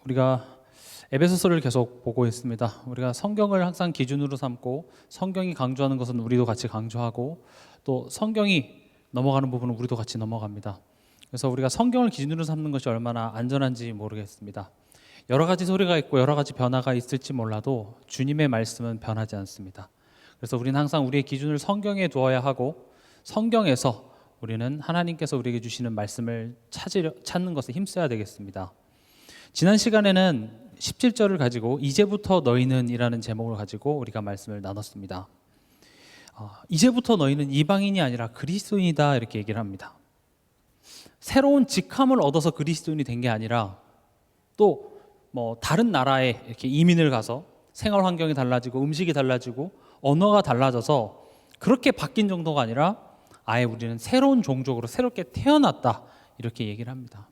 우리가 에베소서를 계속 보고 있습니다. 우리가 성경을 항상 기준으로 삼고 성경이 강조하는 것은 우리도 같이 강조하고 또 성경이 넘어가는 부분은 우리도 같이 넘어갑니다. 그래서 우리가 성경을 기준으로 삼는 것이 얼마나 안전한지 모르겠습니다. 여러 가지 소리가 있고 여러 가지 변화가 있을지 몰라도 주님의 말씀은 변하지 않습니다. 그래서 우리는 항상 우리의 기준을 성경에 두어야 하고 성경에서 우리는 하나님께서 우리에게 주시는 말씀을 찾는 것에 힘써야 되겠습니다. 지난 시간에는 17절을 가지고 이제부터 너희는 이라는 제목을 가지고 우리가 말씀을 나눴습니다. 이제부터 너희는 이방인이 아니라 그리스도인이다 이렇게 얘기를 합니다. 새로운 직함을 얻어서 그리스도인이 된 게 아니라 또 다른 나라에 이렇게 이민을 가서 생활 환경이 달라지고 음식이 달라지고 언어가 달라져서 그렇게 바뀐 정도가 아니라 아예 우리는 새로운 종족으로 새롭게 태어났다 이렇게 얘기를 합니다.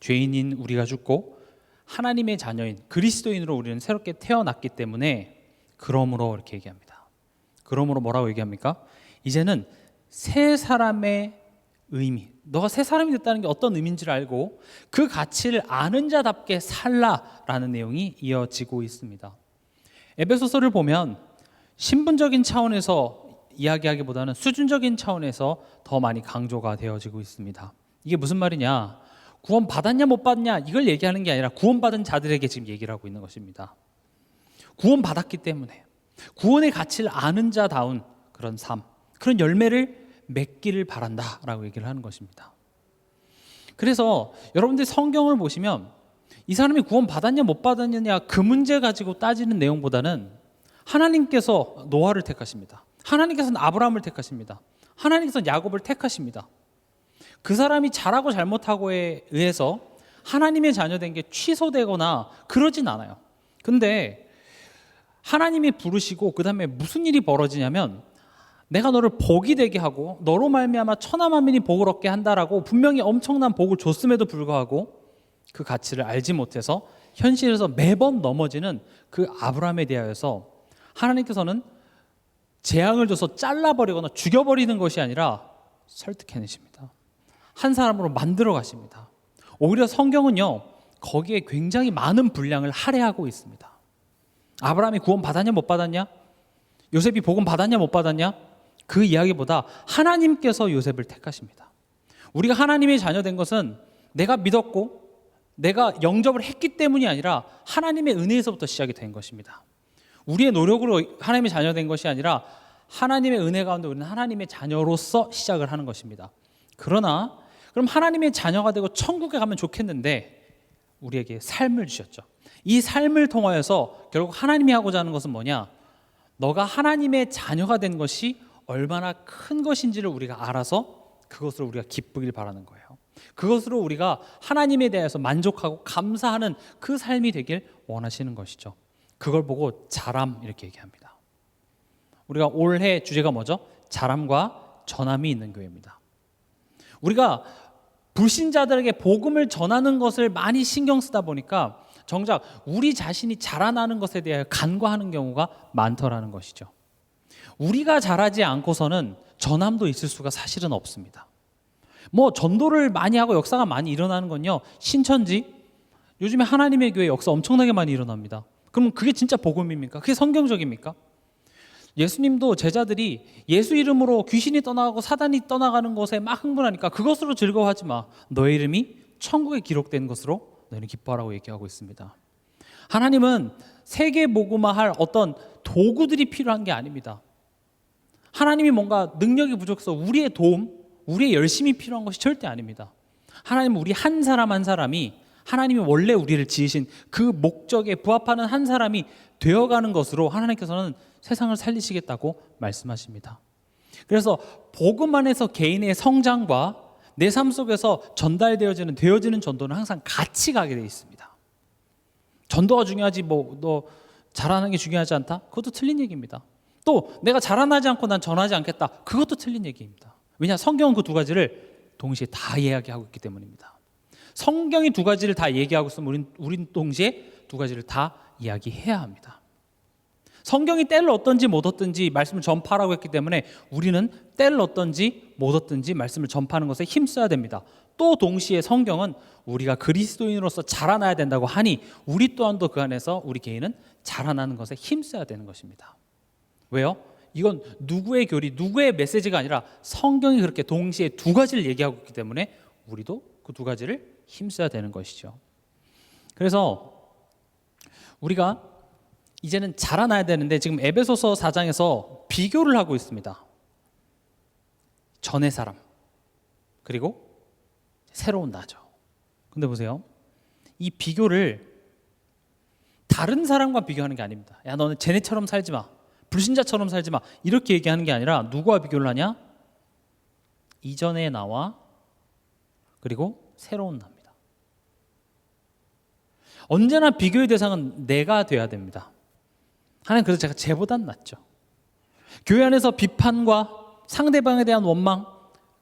죄인인 우리가 죽고 하나님의 자녀인 그리스도인으로 우리는 새롭게 태어났기 때문에 그러므로 이렇게 얘기합니다. 그러므로 뭐라고 얘기합니까? 이제는 새 사람의 의미, 너가 새 사람이 됐다는 게 어떤 의미인지를 알고 그 가치를 아는 자답게 살라라는 내용이 이어지고 있습니다. 에베소서를 보면 신분적인 차원에서 이야기하기보다는 수준적인 차원에서 더 많이 강조가 되어지고 있습니다. 이게 무슨 말이냐? 구원 받았냐 못 받냐 이걸 얘기하는 게 아니라 구원받은 자들에게 지금 얘기를 하고 있는 것입니다. 구원 받았기 때문에 구원의 가치를 아는 자다운 그런 삶, 그런 열매를 맺기를 바란다라고 얘기를 하는 것입니다. 그래서 여러분들 성경을 보시면 이 사람이 구원 받았냐 못 받았느냐 그 문제 가지고 따지는 내용보다는 하나님께서 노아를 택하십니다. 하나님께서는 아브라함을 택하십니다. 하나님께서는 야곱을 택하십니다. 그 사람이 잘하고 잘못하고에 의해서 하나님의 자녀된 게 취소되거나 그러진 않아요. 근데 하나님이 부르시고 그 다음에 무슨 일이 벌어지냐면 내가 너를 복이 되게 하고 너로 말미암아 천하 만민이 복을 얻게 한다라고 분명히 엄청난 복을 줬음에도 불구하고 그 가치를 알지 못해서 현실에서 매번 넘어지는 그 아브라함에 대하여서 하나님께서는 재앙을 줘서 잘라버리거나 죽여버리는 것이 아니라 설득해내십니다. 한 사람으로 만들어 가십니다. 오히려 성경은요 거기에 굉장히 많은 분량을 할애하고 있습니다. 아브라함이 구원 받았냐 못 받았냐, 요셉이 복음 받았냐 못 받았냐, 그 이야기보다 하나님께서 요셉을 택하십니다. 우리가 하나님의 자녀 된 것은 내가 믿었고 내가 영접을 했기 때문이 아니라 하나님의 은혜에서부터 시작이 된 것입니다. 우리의 노력으로 하나님의 자녀 된 것이 아니라 하나님의 은혜 가운데 우리는 하나님의 자녀로서 시작을 하는 것입니다. 그러나 그럼 하나님의 자녀가 되고 천국에 가면 좋겠는데 우리에게 삶을 주셨죠. 이 삶을 통하여서 결국 하나님이 하고자 하는 것은 뭐냐? 너가 하나님의 자녀가 된 것이 얼마나 큰 것인지를 우리가 알아서 그것으로 우리가 기쁘길 바라는 거예요. 그것으로 우리가 하나님에 대해서 만족하고 감사하는 그 삶이 되길 원하시는 것이죠. 그걸 보고 자람 이렇게 얘기합니다. 우리가 올해 주제가 뭐죠? 자람과 전함이 있는 교회입니다. 우리가 불신자들에게 복음을 전하는 것을 많이 신경 쓰다 보니까 정작 우리 자신이 자라나는 것에 대하여 간과하는 경우가 많더라는 것이죠. 우리가 자라지 않고서는 전함도 있을 수가 사실은 없습니다. 전도를 많이 하고 역사가 많이 일어나는 건요 신천지 요즘에 하나님의 교회 역사 엄청나게 많이 일어납니다. 그럼 그게 진짜 복음입니까? 그게 성경적입니까? 예수님도 제자들이 예수 이름으로 귀신이 떠나가고 사단이 떠나가는 것에 막 흥분하니까 그것으로 즐거워하지 마. 너의 이름이 천국에 기록된 것으로 너희는 기뻐하라고 얘기하고 있습니다. 하나님은 세계 복음화할 어떤 도구들이 필요한 게 아닙니다. 하나님이 뭔가 능력이 부족해서 우리의 도움, 우리의 열심이 필요한 것이 절대 아닙니다. 하나님은 우리 한 사람 한 사람이 하나님이 원래 우리를 지으신 그 목적에 부합하는 한 사람이 되어가는 것으로 하나님께서는 세상을 살리시겠다고 말씀하십니다. 그래서 복음 안에서 개인의 성장과 내 삶 속에서 되어지는 전도는 항상 같이 가게 되어 있습니다. 전도가 중요하지 너 잘하는 게 중요하지 않다? 그것도 틀린 얘기입니다. 또 내가 자라나지 않고 난 전하지 않겠다. 그것도 틀린 얘기입니다. 왜냐? 성경은 그 두 가지를 동시에 다 이야기하고 있기 때문입니다. 성경이 두 가지를 다 얘기하고 있으면 우린 동시에 두 가지를 다 이야기해야 합니다. 성경이 때를 얻든지 못 얻든지 말씀을 전파하라고 했기 때문에 우리는 때를 얻든지 못 얻든지 말씀을 전파하는 것에 힘써야 됩니다. 또 동시에 성경은 우리가 그리스도인으로서 자라나야 된다고 하니 우리 또한도 그 안에서 우리 개인은 자라나는 것에 힘써야 되는 것입니다. 왜요? 이건 누구의 교리, 누구의 메시지가 아니라 성경이 그렇게 동시에 두 가지를 얘기하고 있기 때문에 우리도 그 두 가지를 힘써야 되는 것이죠. 그래서 우리가 이제는 자라나야 되는데 지금 에베소서 4장에서 비교를 하고 있습니다. 전의 사람 그리고 새로운 나죠. 근데 보세요. 이 비교를 다른 사람과 비교하는 게 아닙니다. 야, 너는 쟤네처럼 살지 마. 불신자처럼 살지 마. 이렇게 얘기하는 게 아니라 누구와 비교를 하냐? 이전의 나와 그리고 새로운 나입니다. 언제나 비교의 대상은 내가 돼야 됩니다. 하나님 그래서 제가 쟤보단 낫죠. 교회 안에서 비판과 상대방에 대한 원망,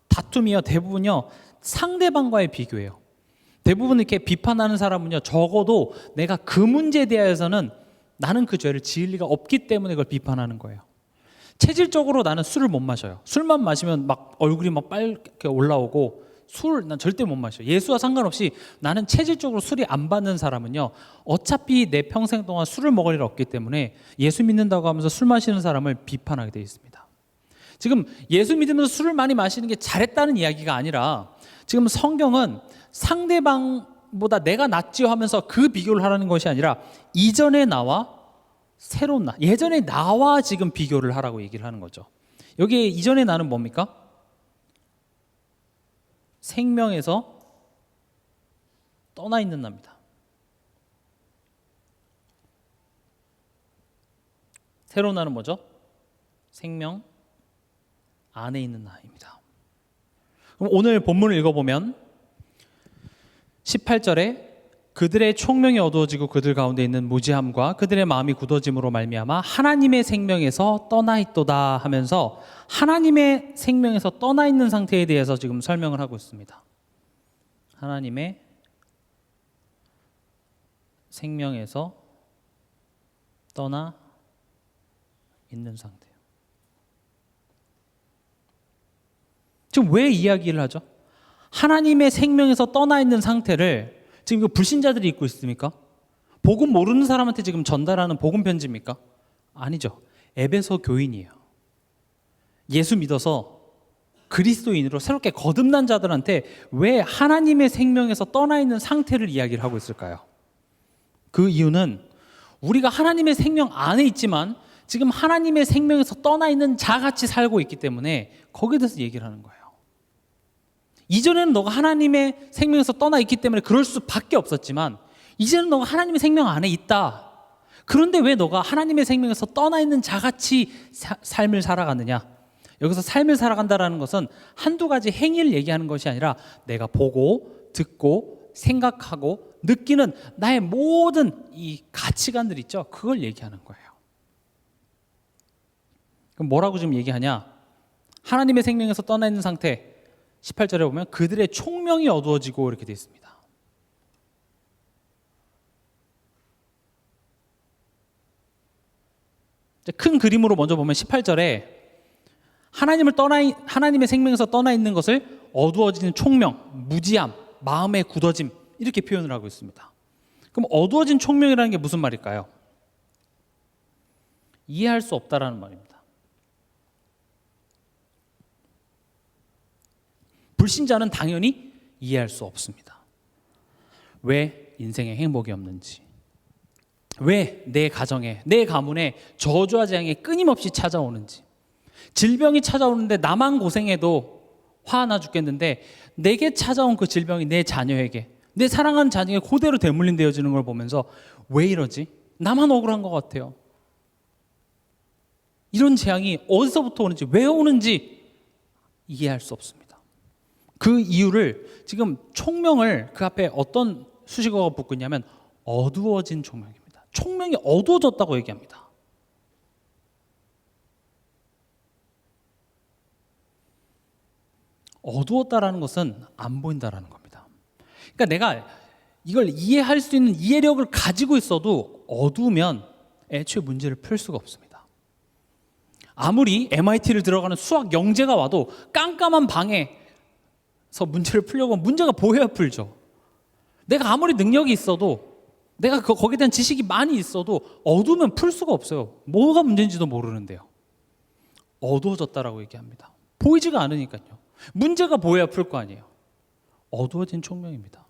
다툼이요 대부분요 상대방과의 비교예요. 대부분 이렇게 비판하는 사람은요 적어도 내가 그 문제에 대해서는 나는 그 죄를 지을 리가 없기 때문에 그걸 비판하는 거예요. 체질적으로 나는 술을 못 마셔요. 술만 마시면 막 얼굴이 막 빨갛게 올라오고 술 난 절대 못 마셔요. 예수와 상관없이 나는 체질적으로 술이 안 받는 사람은요 어차피 내 평생 동안 술을 먹을 일 없기 때문에 예수 믿는다고 하면서 술 마시는 사람을 비판하게 되어 있습니다. 지금 예수 믿으면서 술을 많이 마시는 게 잘했다는 이야기가 아니라 지금 성경은 상대방보다 내가 낫지요 하면서 그 비교를 하라는 것이 아니라 이전의 나와 새로운 나, 예전의 나와 지금 비교를 하라고 얘기를 하는 거죠. 여기에 이전의 나는 뭡니까? 생명에서 떠나 있는 나입니다. 새로운 나는 뭐죠? 생명 안에 있는 나입니다. 그럼 오늘 본문을 읽어보면 18절에 그들의 총명이 어두워지고 그들 가운데 있는 무지함과 그들의 마음이 굳어짐으로 말미암아 하나님의 생명에서 떠나 있도다 하면서 하나님의 생명에서 떠나 있는 상태에 대해서 지금 설명을 하고 있습니다. 하나님의 생명에서 떠나 있는 상태예요. 지금 왜 이야기를 하죠? 하나님의 생명에서 떠나 있는 상태를 지금 이거 불신자들이 입고 있습니까? 복음 모르는 사람한테 지금 전달하는 복음 편지입니까? 아니죠. 에베소 교인이에요. 예수 믿어서 그리스도인으로 새롭게 거듭난 자들한테 왜 하나님의 생명에서 떠나 있는 상태를 이야기를 하고 있을까요? 그 이유는 우리가 하나님의 생명 안에 있지만 지금 하나님의 생명에서 떠나 있는 자같이 살고 있기 때문에 거기에 대해서 얘기를 하는 거예요. 이전에는 너가 하나님의 생명에서 떠나 있기 때문에 그럴 수밖에 없었지만 이제는 너가 하나님의 생명 안에 있다. 그런데 왜 너가 하나님의 생명에서 떠나 있는 자같이 삶을 살아가느냐? 여기서 삶을 살아간다는 것은 한두 가지 행위를 얘기하는 것이 아니라 내가 보고 듣고 생각하고 느끼는 나의 모든 이 가치관들 있죠. 그걸 얘기하는 거예요. 그럼 뭐라고 지금 얘기하냐? 하나님의 생명에서 떠나 있는 상태 18절에 보면 그들의 총명이 어두워지고 이렇게 되어 있습니다. 큰 그림으로 먼저 보면 18절에 하나님의 생명에서 떠나 있는 것을 어두워지는 총명, 무지함, 마음의 굳어짐 이렇게 표현을 하고 있습니다. 그럼 어두워진 총명이라는 게 무슨 말일까요? 이해할 수 없다라는 말입니다. 불신자는 당연히 이해할 수 없습니다. 왜 인생에 행복이 없는지, 왜 내 가정에, 내 가문에 저주와 재앙이 끊임없이 찾아오는지, 질병이 찾아오는데 나만 고생해도 화나 죽겠는데 내게 찾아온 그 질병이 내 자녀에게, 내 사랑하는 자녀에게 그대로 대물림되어지는 걸 보면서 왜 이러지? 나만 억울한 것 같아요. 이런 재앙이 어디서부터 오는지, 왜 오는지 이해할 수 없습니다. 그 이유를 지금 총명을 그 앞에 어떤 수식어가 붙고 있냐면 어두워진 총명입니다. 총명이 어두워졌다고 얘기합니다. 어두웠다라는 것은 안 보인다라는 겁니다. 그러니까 내가 이걸 이해할 수 있는 이해력을 가지고 있어도 어두우면 애초에 문제를 풀 수가 없습니다. 아무리 MIT를 들어가는 수학 영재가 와도 깜깜한 방에 문제를 풀려고 하면 문제가 보여야 풀죠. 내가 아무리 능력이 있어도, 내가 거기에 대한 지식이 많이 있어도 어두우면 풀 수가 없어요. 뭐가 문제인지도 모르는데요. 어두워졌다라고 얘기합니다. 보이지가 않으니까요. 문제가 보여야 풀 거 아니에요. 어두워진 총명입니다.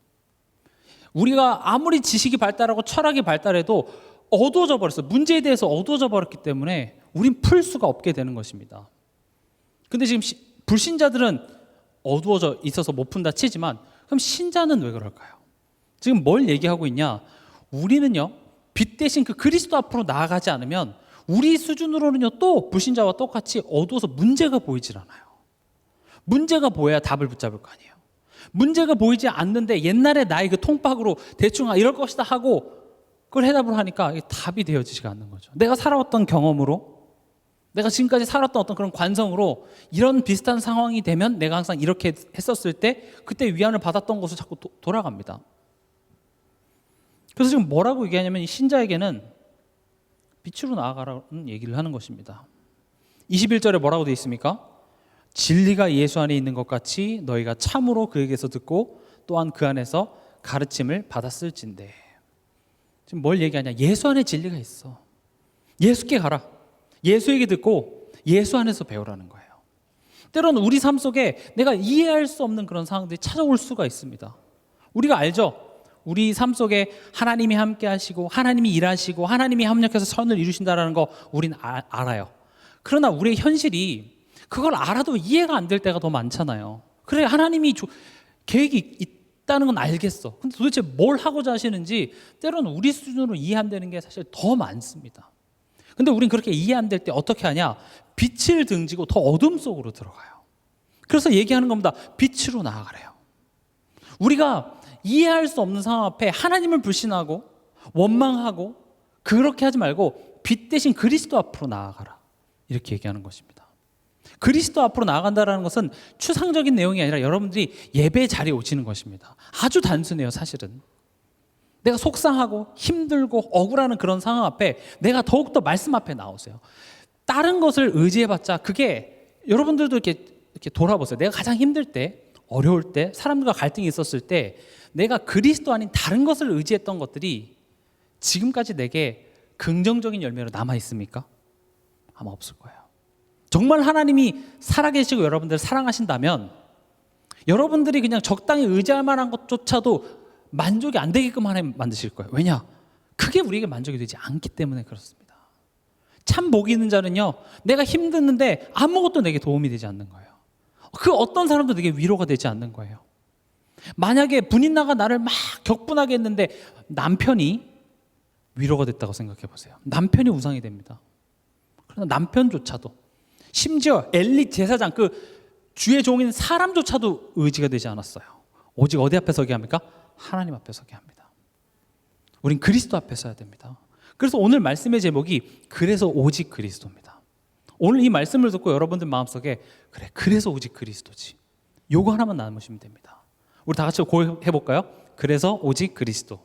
우리가 아무리 지식이 발달하고 철학이 발달해도 어두워져 버렸어요. 문제에 대해서 어두워져 버렸기 때문에 우린 풀 수가 없게 되는 것입니다. 근데 지금 불신자들은 어두워져 있어서 못 푼다 치지만, 그럼 신자는 왜 그럴까요? 지금 뭘 얘기하고 있냐? 우리는요, 빛 대신 그 그리스도 앞으로 나아가지 않으면 우리 수준으로는요, 또 불신자와 똑같이 어두워서 문제가 보이질 않아요. 문제가 보여야 답을 붙잡을 거 아니에요. 문제가 보이지 않는데 옛날에 나의 그 통박으로 대충 이럴 것이다 하고 그걸 해답을 하니까 이게 답이 되어지지가 않는 거죠. 내가 살아왔던 경험으로, 내가 지금까지 살았던 어떤 그런 관성으로 이런 비슷한 상황이 되면 내가 항상 이렇게 했었을 때 그때 위안을 받았던 것으로 자꾸 돌아갑니다. 그래서 지금 뭐라고 얘기하냐면, 이 신자에게는 빛으로 나아가라는 얘기를 하는 것입니다. 21절에 뭐라고 되어 있습니까? 진리가 예수 안에 있는 것 같이 너희가 참으로 그에게서 듣고 또한 그 안에서 가르침을 받았을진대. 지금 뭘 얘기하냐? 예수 안에 진리가 있어. 예수께 가라. 예수에게 듣고 예수 안에서 배우라는 거예요. 때로는 우리 삶 속에 내가 이해할 수 없는 그런 상황들이 찾아올 수가 있습니다. 우리가 알죠? 우리 삶 속에 하나님이 함께 하시고 하나님이 일하시고 하나님이 합력해서 선을 이루신다는 거 우리는 알아요. 그러나 우리의 현실이 그걸 알아도 이해가 안 될 때가 더 많잖아요. 그래, 하나님이 계획이 있다는 건 알겠어. 근데 도대체 뭘 하고자 하시는지 때로는 우리 수준으로 이해 안 되는 게 사실 더 많습니다. 근데 우린 그렇게 이해 안 될 때 어떻게 하냐? 빛을 등지고 더 어둠 속으로 들어가요. 그래서 얘기하는 겁니다. 빛으로 나아가래요. 우리가 이해할 수 없는 상황 앞에 하나님을 불신하고 원망하고 그렇게 하지 말고 빛 대신 그리스도 앞으로 나아가라, 이렇게 얘기하는 것입니다. 그리스도 앞으로 나아간다는 것은 추상적인 내용이 아니라 여러분들이 예배 자리에 오시는 것입니다. 아주 단순해요. 사실은 내가 속상하고 힘들고 억울하는 그런 상황 앞에 내가 더욱더 말씀 앞에 나오세요. 다른 것을 의지해봤자 그게, 여러분들도 이렇게 돌아보세요. 내가 가장 힘들 때, 어려울 때, 사람들과 갈등이 있었을 때 내가 그리스도 아닌 다른 것을 의지했던 것들이 지금까지 내게 긍정적인 열매로 남아있습니까? 아마 없을 거예요. 정말 하나님이 살아계시고 여러분들을 사랑하신다면 여러분들이 그냥 적당히 의지할 만한 것조차도 만족이 안 되게끔 하나님 만드실 거예요. 왜냐? 그게 우리에게 만족이 되지 않기 때문에 그렇습니다. 참 복이 있는 자는요, 내가 힘드는데 아무것도 내게 도움이 되지 않는 거예요. 그 어떤 사람도 내게 위로가 되지 않는 거예요. 만약에 분인나가 나를 막 격분하게 했는데 남편이 위로가 됐다고 생각해 보세요. 남편이 우상이 됩니다. 그러나 남편조차도, 심지어 엘리 제사장, 그 주의 종인 사람조차도 의지가 되지 않았어요. 오직 어디 앞에 서게 합니까? 하나님 앞에 서게 합니다. 우린 그리스도 앞에 서야 됩니다. 그래서 오늘 말씀의 제목이 그래서 오직 그리스도입니다. 오늘 이 말씀을 듣고 여러분들 마음속에 그래, 그래서 오직 그리스도지, 요거 하나만 남으시면 됩니다. 우리 다 같이 고백해볼까요? 그래서 오직 그리스도.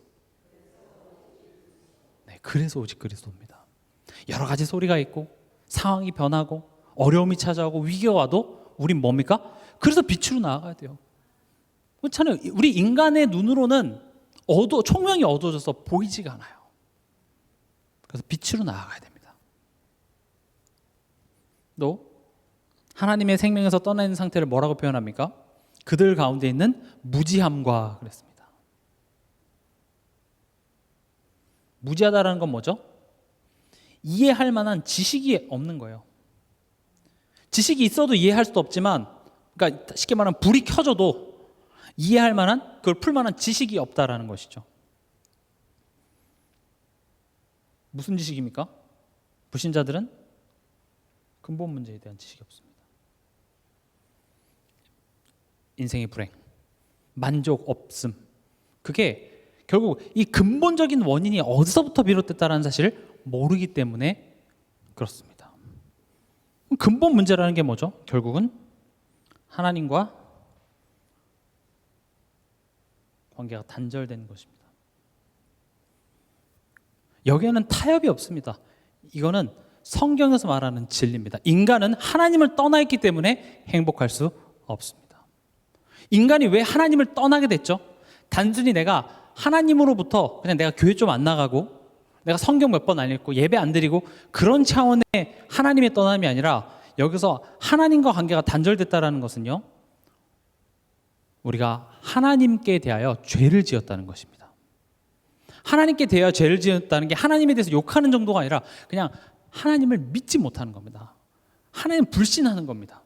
네, 그래서 오직 그리스도입니다. 여러 가지 소리가 있고 상황이 변하고 어려움이 찾아오고 위기가 와도 우린 뭡니까? 그래서 빛으로 나아가야 돼요. 그렇잖아요. 우리 인간의 눈으로는 총명이 어두워져서 보이지가 않아요. 그래서 빛으로 나아가야 됩니다. 또 하나님의 생명에서 떠나 있는 상태를 뭐라고 표현합니까? 그들 가운데 있는 무지함과 그랬습니다. 무지하다라는 건 뭐죠? 이해할 만한 지식이 없는 거예요. 지식이 있어도 이해할 수도 없지만, 그러니까 쉽게 말하면 불이 켜져도 이해할 만한, 그걸 풀 만한 지식이 없다라는 것이죠. 무슨 지식입니까? 불신자들은 근본 문제에 대한 지식이 없습니다. 인생의 불행, 만족 없음, 그게 결국 이 근본적인 원인이 어디서부터 비롯됐다는 사실을 모르기 때문에 그렇습니다. 근본 문제라는 게 뭐죠? 결국은 하나님과 관계가 단절된 것입니다. 여기에는 타협이 없습니다. 이거는 성경에서 말하는 진리입니다. 인간은 하나님을 떠나 있기 때문에 행복할 수 없습니다. 인간이 왜 하나님을 떠나게 됐죠? 단순히 내가 하나님으로부터 그냥 내가 교회 좀 안 나가고 내가 성경 몇 번 안 읽고 예배 안 드리고 그런 차원의 하나님의 떠남이 아니라 여기서 하나님과 관계가 단절됐다는 것은요, 우리가 하나님께 대하여 죄를 지었다는 것입니다. 하나님께 대하여 죄를 지었다는 게 하나님에 대해서 욕하는 정도가 아니라 그냥 하나님을 믿지 못하는 겁니다. 하나님 불신하는 겁니다.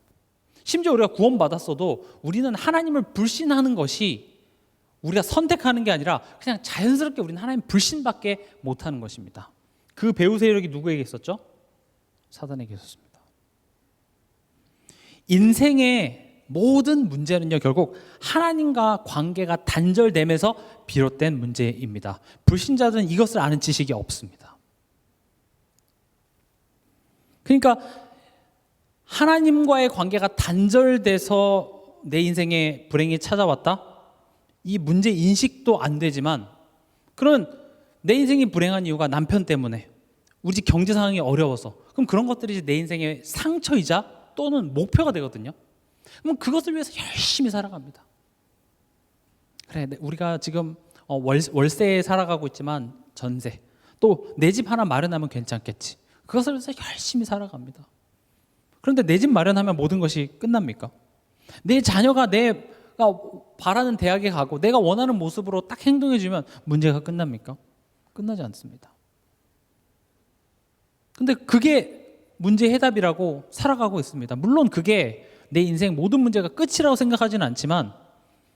심지어 우리가 구원받았어도 우리는 하나님을 불신하는 것이 우리가 선택하는 게 아니라 그냥 자연스럽게 우리는 하나님 불신밖에 못하는 것입니다. 그 배후 세력이 누구에게 있었죠? 사단에게 있었습니다. 인생의 모든 문제는요, 결국 하나님과 관계가 단절됨에서 비롯된 문제입니다. 불신자들은 이것을 아는 지식이 없습니다. 그러니까 하나님과의 관계가 단절돼서 내 인생에 불행이 찾아왔다? 이 문제 인식도 안 되지만, 그런 내 인생이 불행한 이유가 남편 때문에, 우리 집 경제 상황이 어려워서, 그럼 그런 것들이 내 인생의 상처이자 또는 목표가 되거든요. 그럼 그것을 위해서 열심히 살아갑니다. 그래, 우리가 지금 월세에 살아가고 있지만 전세, 또 내 집 하나 마련하면 괜찮겠지. 그것을 위해서 열심히 살아갑니다. 그런데 내 집 마련하면 모든 것이 끝납니까? 내 자녀가 내가 바라는 대학에 가고 내가 원하는 모습으로 딱 행동해주면 문제가 끝납니까? 끝나지 않습니다. 근데 그게 문제 해답이라고 살아가고 있습니다. 물론 그게 내 인생 모든 문제가 끝이라고 생각하지는 않지만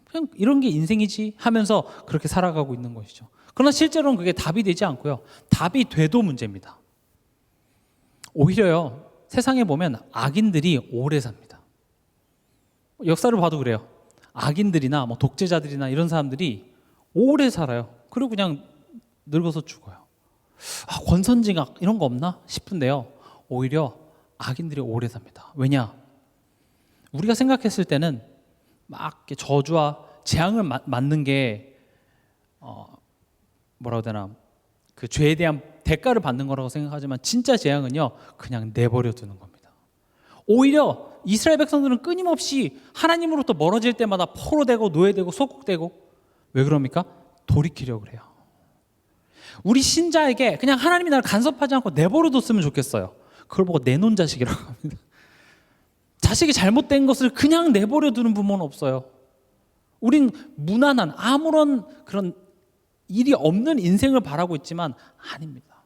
그냥 이런 게 인생이지 하면서 그렇게 살아가고 있는 것이죠. 그러나 실제로는 그게 답이 되지 않고요, 답이 돼도 문제입니다. 오히려요, 세상에 보면 악인들이 오래 삽니다. 역사를 봐도 그래요. 악인들이나 뭐 독재자들이나 이런 사람들이 오래 살아요. 그리고 그냥 늙어서 죽어요. 권선징악 이런 거 없나 싶은데요, 오히려 악인들이 오래 삽니다. 왜냐? 우리가 생각했을 때는 막 저주와 재앙을 맞는 게 뭐라고 해야 되나, 그 죄에 대한 대가를 받는 거라고 생각하지만 진짜 재앙은요, 그냥 내버려 두는 겁니다. 오히려 이스라엘 백성들은 끊임없이 하나님으로부터 멀어질 때마다 포로되고 노예되고 소국되고, 왜 그럽니까? 돌이키려고 그래요. 우리 신자에게 그냥 하나님이 나를 간섭하지 않고 내버려 뒀으면 좋겠어요. 그걸 보고 내놓은 자식이라고 합니다. 자식이 잘못된 것을 그냥 내버려 두는 부모는 없어요. 우린 무난한 아무런 그런 일이 없는 인생을 바라고 있지만 아닙니다.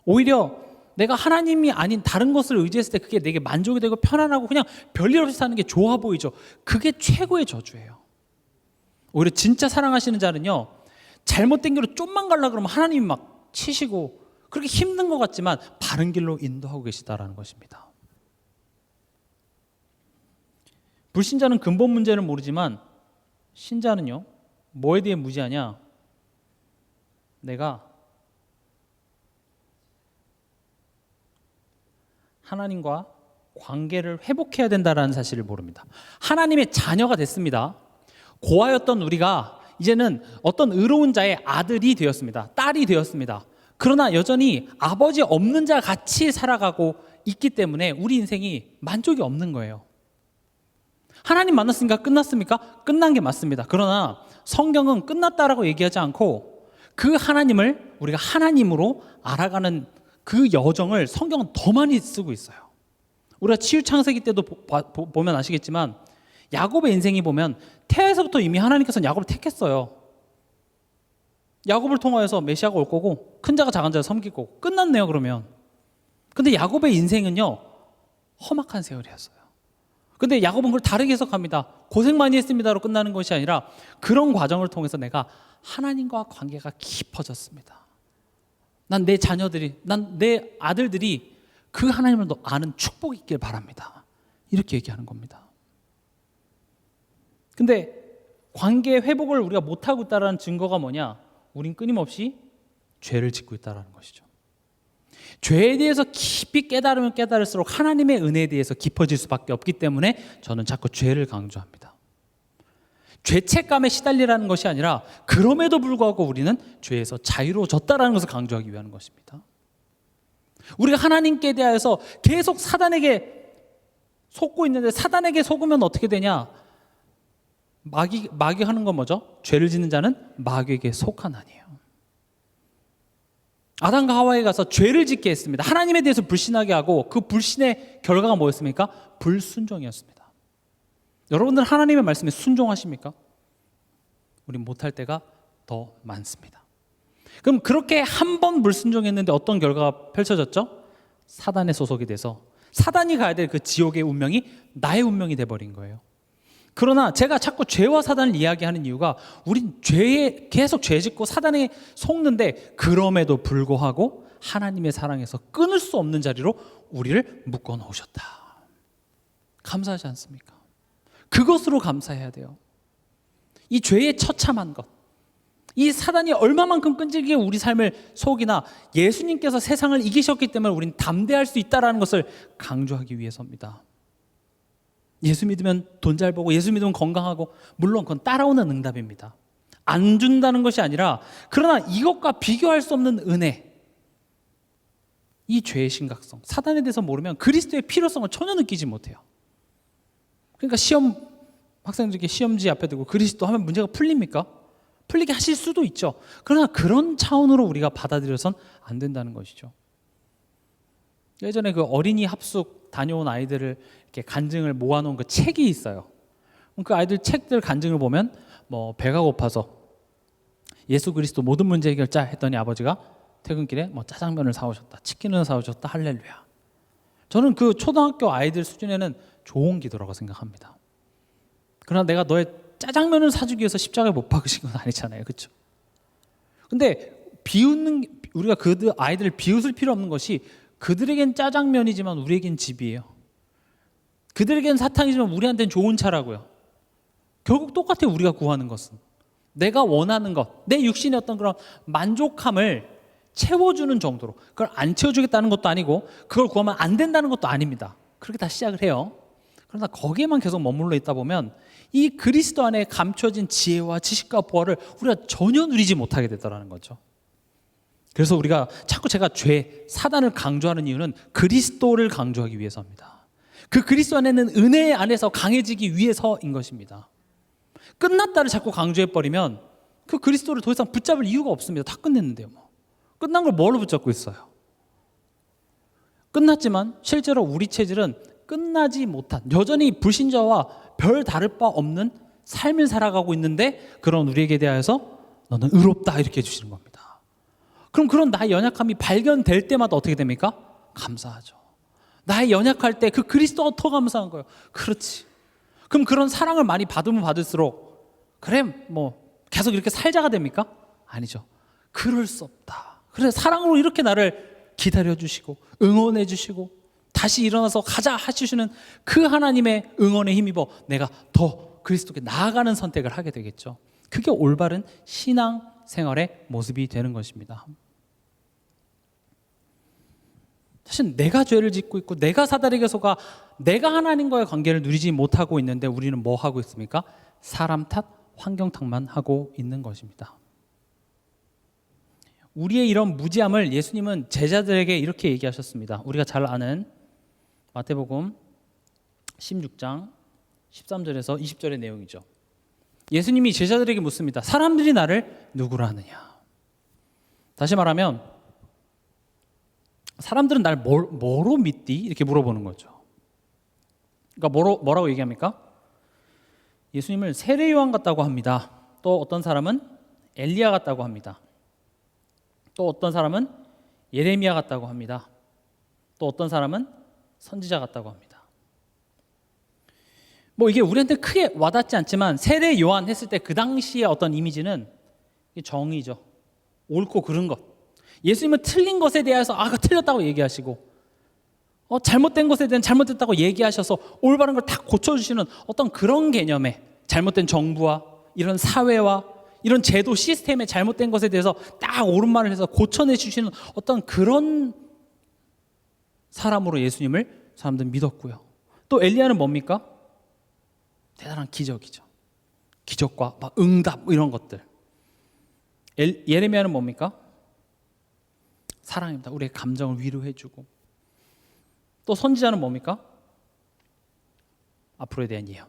오히려 내가 하나님이 아닌 다른 것을 의지했을 때 그게 내게 만족이 되고 편안하고 그냥 별일 없이 사는 게 좋아 보이죠. 그게 최고의 저주예요. 오히려 진짜 사랑하시는 자는요, 잘못된 길로 좀만 가려고 그러면 하나님이 막 치시고 그렇게 힘든 것 같지만 바른 길로 인도하고 계시다라는 것입니다. 불신자는 근본 문제를 모르지만 신자는요, 뭐에 대해 무지하냐? 내가 하나님과 관계를 회복해야 된다는 사실을 모릅니다. 하나님의 자녀가 됐습니다. 고아였던 우리가 이제는 어떤 의로운 자의 아들이 되었습니다. 딸이 되었습니다. 그러나 여전히 아버지 없는 자 같이 살아가고 있기 때문에 우리 인생이 만족이 없는 거예요. 하나님 만났으니까 끝났습니까? 끝난 게 맞습니다. 그러나 성경은 끝났다라고 얘기하지 않고 그 하나님을 우리가 하나님으로 알아가는 그 여정을 성경은 더 많이 쓰고 있어요. 우리가 치유 창세기 때도 보면 아시겠지만 야곱의 인생이 보면 태아에서부터 이미 하나님께서는 야곱을 택했어요. 야곱을 통하여서 메시아가 올 거고 큰 자가 작은 자를 섬길 거고 끝났네요. 그러면 근데 야곱의 인생은요, 험악한 세월이었어요. 근데 야곱은 그걸 다르게 해석합니다. 고생 많이 했습니다로 끝나는 것이 아니라 그런 과정을 통해서 내가 하나님과 관계가 깊어졌습니다. 난 내 자녀들이, 난 내 아들들이 그 하나님을 더 아는 축복이 있길 바랍니다. 이렇게 얘기하는 겁니다. 근데 관계 회복을 우리가 못하고 있다는 증거가 뭐냐? 우린 끊임없이 죄를 짓고 있다는 것이죠. 죄에 대해서 깊이 깨달으면 깨달을수록 하나님의 은혜에 대해서 깊어질 수밖에 없기 때문에 저는 자꾸 죄를 강조합니다. 죄책감에 시달리라는 것이 아니라 그럼에도 불구하고 우리는 죄에서 자유로워졌다는 것을 강조하기 위한 것입니다. 우리가 하나님께 대하여서 계속 사단에게 속고 있는데 사단에게 속으면 어떻게 되냐? 마귀 하는 건 뭐죠? 죄를 짓는 자는 마귀에게 속하나니요. 아담과 하와에 가서 죄를 짓게 했습니다. 하나님에 대해서 불신하게 하고 그 불신의 결과가 뭐였습니까? 불순종이었습니다. 여러분들 하나님의 말씀에 순종하십니까? 우린 못할 때가 더 많습니다. 그럼 그렇게 한 번 불순종했는데 어떤 결과가 펼쳐졌죠? 사단의 소속이 돼서 사단이 가야 될 그 지옥의 운명이 나의 운명이 돼버린 거예요. 그러나 제가 자꾸 죄와 사단을 이야기하는 이유가 우린 죄에 계속 죄 짓고 사단에 속는데 그럼에도 불구하고 하나님의 사랑에서 끊을 수 없는 자리로 우리를 묶어 놓으셨다. 감사하지 않습니까? 그것으로 감사해야 돼요. 이 죄의 처참한 것, 이 사단이 얼마만큼 끈질기게 우리 삶을 속이나 예수님께서 세상을 이기셨기 때문에 우린 담대할 수 있다는 것을 강조하기 위해서입니다. 예수 믿으면 돈 잘 벌고 예수 믿으면 건강하고, 물론 그건 따라오는 응답입니다. 안 준다는 것이 아니라, 그러나 이것과 비교할 수 없는 은혜, 이 죄의 심각성, 사단에 대해서 모르면 그리스도의 필요성을 전혀 느끼지 못해요. 그러니까 학생들에게 시험지 앞에 두고 그리스도 하면 문제가 풀립니까? 풀리게 하실 수도 있죠. 그러나 그런 차원으로 우리가 받아들여선 안 된다는 것이죠. 예전에 그 어린이 합숙 다녀온 아이들을 이렇게 간증을 모아놓은 그 책이 있어요. 그 아이들 책들 간증을 보면 뭐 배가 고파서 예수 그리스도 모든 문제 해결자 했더니 아버지가 퇴근길에 뭐 짜장면을 사오셨다, 치킨을 사오셨다, 할렐루야. 저는 그 초등학교 아이들 수준에는 좋은 기도라고 생각합니다. 그러나 내가 너의 짜장면을 사주기 위해서 십자가에 못 박으신 건 아니잖아요, 그렇죠? 근데 우리가 그 아이들을 비웃을 필요 없는 것이, 그들에겐 짜장면이지만 우리에겐 집이에요. 그들에겐 사탕이지만 우리한테는 좋은 차라고요. 결국 똑같아요. 우리가 구하는 것은 내가 원하는 것, 내 육신의 어떤 그런 만족함을 채워주는 정도로, 그걸 안 채워주겠다는 것도 아니고 그걸 구하면 안 된다는 것도 아닙니다. 그렇게 다 시작을 해요. 그러나 거기에만 계속 머물러 있다 보면 이 그리스도 안에 감춰진 지혜와 지식과 보화를 우리가 전혀 누리지 못하게 되더라는 거죠. 그래서 우리가 자꾸 제가 죄, 사단을 강조하는 이유는 그리스도를 강조하기 위해서입니다. 그 그리스도 안에는 은혜 안에서 강해지기 위해서인 것입니다. 끝났다를 자꾸 강조해버리면 그 그리스도를 더 이상 붙잡을 이유가 없습니다. 다 끝냈는데요. 끝난 걸 뭘로 붙잡고 있어요? 끝났지만 실제로 우리 체질은 끝나지 못한, 여전히 불신자와 별 다를 바 없는 삶을 살아가고 있는데, 그런 우리에게 대하여서 너는 의롭다 이렇게 해주시는 겁니다. 그럼 그런 나의 연약함이 발견될 때마다 어떻게 됩니까? 감사하죠. 나의 연약할 때 그 그리스도가 더 감사한 거예요. 그렇지. 그럼 그런 사랑을 많이 받으면 받을수록 그래 뭐 계속 이렇게 살자가 됩니까? 아니죠. 그럴 수 없다. 그래서 사랑으로 이렇게 나를 기다려주시고 응원해주시고 다시 일어나서 가자 하시는 그 하나님의 응원에 힘입어 내가 더 그리스도께 나아가는 선택을 하게 되겠죠. 그게 올바른 신앙 생활의 모습이 되는 것입니다. 사실 내가 죄를 짓고 있고 내가 사단에게 속아 내가 하나님과의 관계를 누리지 못하고 있는데 우리는 뭐 하고 있습니까? 사람 탓, 환경 탓만 하고 있는 것입니다. 우리의 이런 무지함을 예수님은 제자들에게 이렇게 얘기하셨습니다. 우리가 잘 아는 마태복음 16장 13절에서 20절의 내용이죠. 예수님이 제자들에게 묻습니다. 사람들이 나를 누구라 하느냐? 다시 말하면 사람들은 날 뭐로 믿디? 이렇게 물어보는 거죠. 그러니까 뭐라고 얘기합니까? 예수님을 세례 요한 같다고 합니다. 또 어떤 사람은 엘리야 같다고 합니다. 또 어떤 사람은 예레미야 같다고 합니다. 또 어떤 사람은 선지자 같다고 합니다. 뭐 이게 우리한테 크게 와닿지 않지만 세례 요한 했을 때 그 당시의 어떤 이미지는 정의죠. 옳고 그른 것. 예수님은 틀린 것에 대해서 그 틀렸다고 얘기하시고 잘못된 것에 대한 잘못됐다고 얘기하셔서 올바른 걸 다 고쳐주시는 어떤 그런 개념의 잘못된 정부와 이런 사회와 이런 제도 시스템의 잘못된 것에 대해서 딱 옳은 말을 해서 고쳐내 주시는 어떤 그런 사람으로 예수님을 사람들은 믿었고요. 또 엘리야는 뭡니까? 대단한 기적이죠. 기적과 막 응답 이런 것들. 예레미야는 뭡니까? 사랑입니다. 우리의 감정을 위로해주고. 또 선지자는 뭡니까? 앞으로에 대한 예언.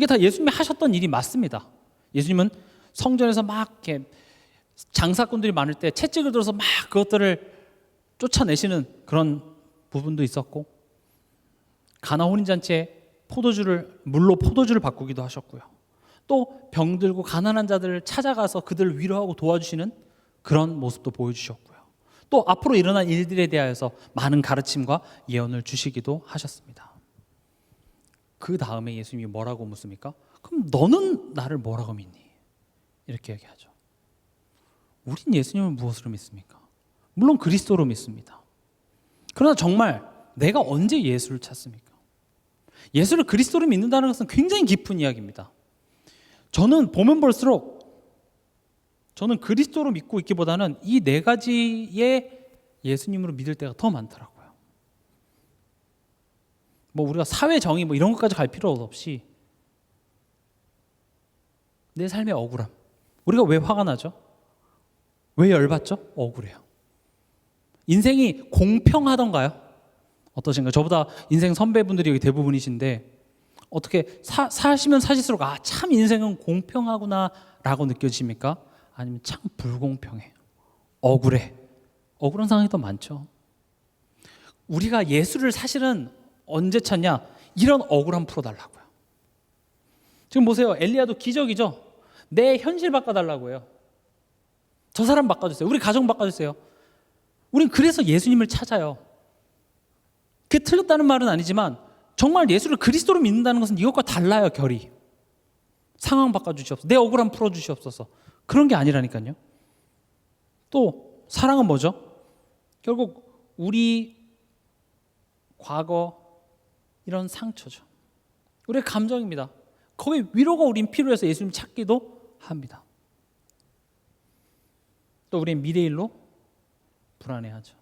이게 다 예수님이 하셨던 일이 맞습니다. 예수님은 성전에서 막 이렇게 장사꾼들이 많을 때 채찍을 들어서 막 그것들을 쫓아내시는 그런 부분도 있었고, 가나 혼인잔치에 물로 포도주를 바꾸기도 하셨고요. 또 병들고 가난한 자들을 찾아가서 그들을 위로하고 도와주시는 그런 모습도 보여주셨고요. 또 앞으로 일어날 일들에 대하여서 많은 가르침과 예언을 주시기도 하셨습니다. 그 다음에 예수님이 뭐라고 묻습니까? 그럼 너는 나를 뭐라고 믿니? 이렇게 얘기하죠. 우린 예수님을 무엇으로 믿습니까? 물론 그리스도로 믿습니다. 그러나 정말 내가 언제 예수를 찾습니까? 예수를 그리스도로 믿는다는 것은 굉장히 깊은 이야기입니다. 저는 보면 볼수록 저는 그리스도로 믿고 있기보다는 이 네 가지의 예수님으로 믿을 때가 더 많더라고요. 뭐 우리가 사회 정의 뭐 이런 것까지 갈 필요 없이 내 삶의 억울함. 우리가 왜 화가 나죠? 왜 열받죠? 억울해요. 인생이 공평하던가요? 어떠신가요? 저보다 인생 선배분들이 여기 대부분이신데 어떻게 사시면 사실수록 참 인생은 공평하구나 라고 느껴지십니까? 아니면 참 불공평해, 억울해, 억울한 상황이 더 많죠. 우리가 예수를 사실은 언제 찾냐? 이런 억울함 풀어달라고요. 지금 보세요. 엘리야도 기적이죠. 내 현실 바꿔달라고 해요. 저 사람 바꿔주세요. 우리 가정 바꿔주세요. 우린 그래서 예수님을 찾아요. 그게 틀렸다는 말은 아니지만 정말 예수를 그리스도로 믿는다는 것은 이것과 달라요. 결이. 상황 바꿔주시옵소서. 내 억울함 풀어주시옵소서. 그런 게 아니라니까요. 또 사랑은 뭐죠? 결국 우리 과거 이런 상처죠. 우리의 감정입니다. 거기 위로가 우린 필요해서 예수님 찾기도 합니다. 또 우리의 미래일로 불안해하죠.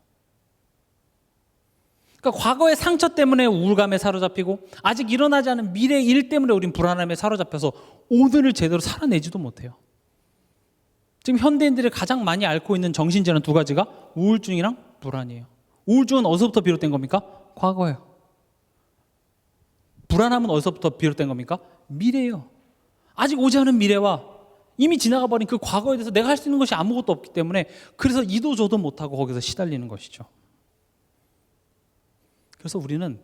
그러니까 과거의 상처 때문에 우울감에 사로잡히고 아직 일어나지 않은 미래 일 때문에 우린 불안함에 사로잡혀서 오늘을 제대로 살아내지도 못해요. 지금 현대인들이 가장 많이 앓고 있는 정신질환 두 가지가 우울증이랑 불안이에요. 우울증은 어디서부터 비롯된 겁니까? 과거예요. 불안함은 어디서부터 비롯된 겁니까? 미래예요. 아직 오지 않은 미래와 이미 지나가 버린 그 과거에 대해서 내가 할 수 있는 것이 아무것도 없기 때문에 그래서 이도 저도 못하고 거기서 시달리는 것이죠. 그래서 우리는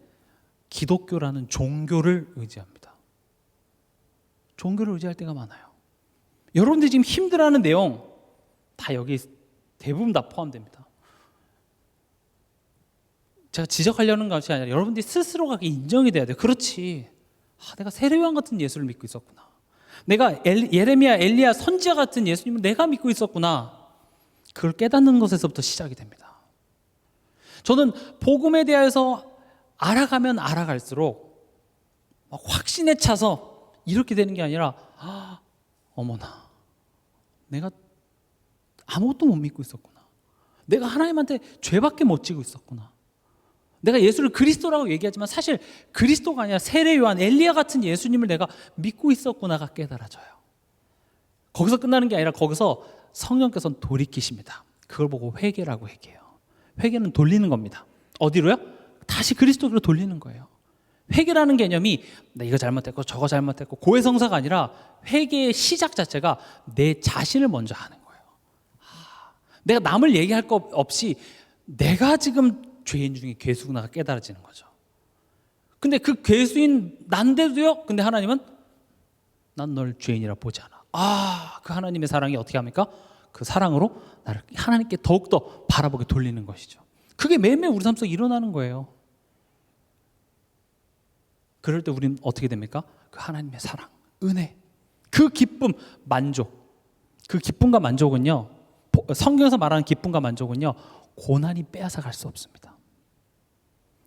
기독교라는 종교를 의지합니다. 종교를 의지할 때가 많아요. 여러분들이 지금 힘들어하는 내용 다 여기 대부분 다 포함됩니다. 제가 지적하려는 것이 아니라 여러분들이 스스로가 인정이 돼야 돼요. 그렇지. 내가 세례요한 같은 예수를 믿고 있었구나. 내가 예레미야, 엘리야, 선지자 같은 예수님을 내가 믿고 있었구나. 그걸 깨닫는 것에서부터 시작이 됩니다. 저는 복음에 대해서 알아가면 알아갈수록 막 확신에 차서 이렇게 되는 게 아니라 어머나 내가 아무것도 못 믿고 있었구나. 내가 하나님한테 죄밖에 못 지고 있었구나. 내가 예수를 그리스도라고 얘기하지만 사실 그리스도가 아니라 세례 요한, 엘리야 같은 예수님을 내가 믿고 있었구나가 깨달아져요. 거기서 끝나는 게 아니라 거기서 성령께서는 돌이키십니다. 그걸 보고 회개라고 얘기해요. 회개는 돌리는 겁니다. 어디로요? 다시 그리스도로 돌리는 거예요. 회개라는 개념이 나 이거 잘못했고 저거 잘못했고 고해성사가 아니라 회개의 시작 자체가 내 자신을 먼저 하는 거예요. 내가 남을 얘기할 것 없이 내가 지금 죄인 중에 괴수구나가 깨달아지는 거죠. 근데 그 괴수인 난데도요. 근데 하나님은 난 널 죄인이라 보지 않아. 그 하나님의 사랑이 어떻게 합니까? 그 사랑으로 나를 하나님께 더욱더 바라보게 돌리는 것이죠. 그게 매일매일 우리 삶 속에 일어나는 거예요. 그럴 때 우리는 어떻게 됩니까? 그 하나님의 사랑, 은혜, 그 기쁨, 만족. 그 기쁨과 만족은요, 성경에서 말하는 기쁨과 만족은요, 고난이 빼앗아 갈 수 없습니다.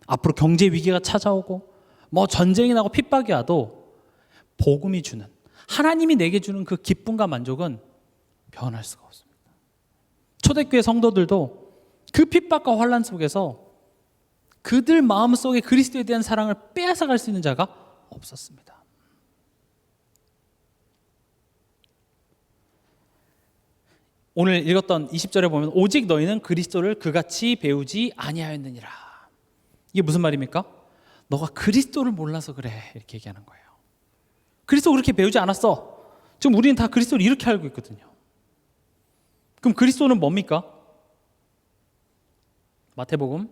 앞으로 경제 위기가 찾아오고 뭐 전쟁이 나고 핍박이 와도 복음이 주는, 하나님이 내게 주는 그 기쁨과 만족은 변할 수가 없습니다. 초대교회 성도들도 그 핍박과 환난 속에서 그들 마음속에 그리스도에 대한 사랑을 빼앗아 갈 수 있는 자가 없었습니다. 오늘 읽었던 20절에 보면 오직 너희는 그리스도를 그같이 배우지 아니하였느니라. 이게 무슨 말입니까? 너가 그리스도를 몰라서 그래 이렇게 얘기하는 거예요. 그리스도 그렇게 배우지 않았어. 지금 우리는 다 그리스도를 이렇게 알고 있거든요. 그럼 그리스도는 뭡니까? 마태복음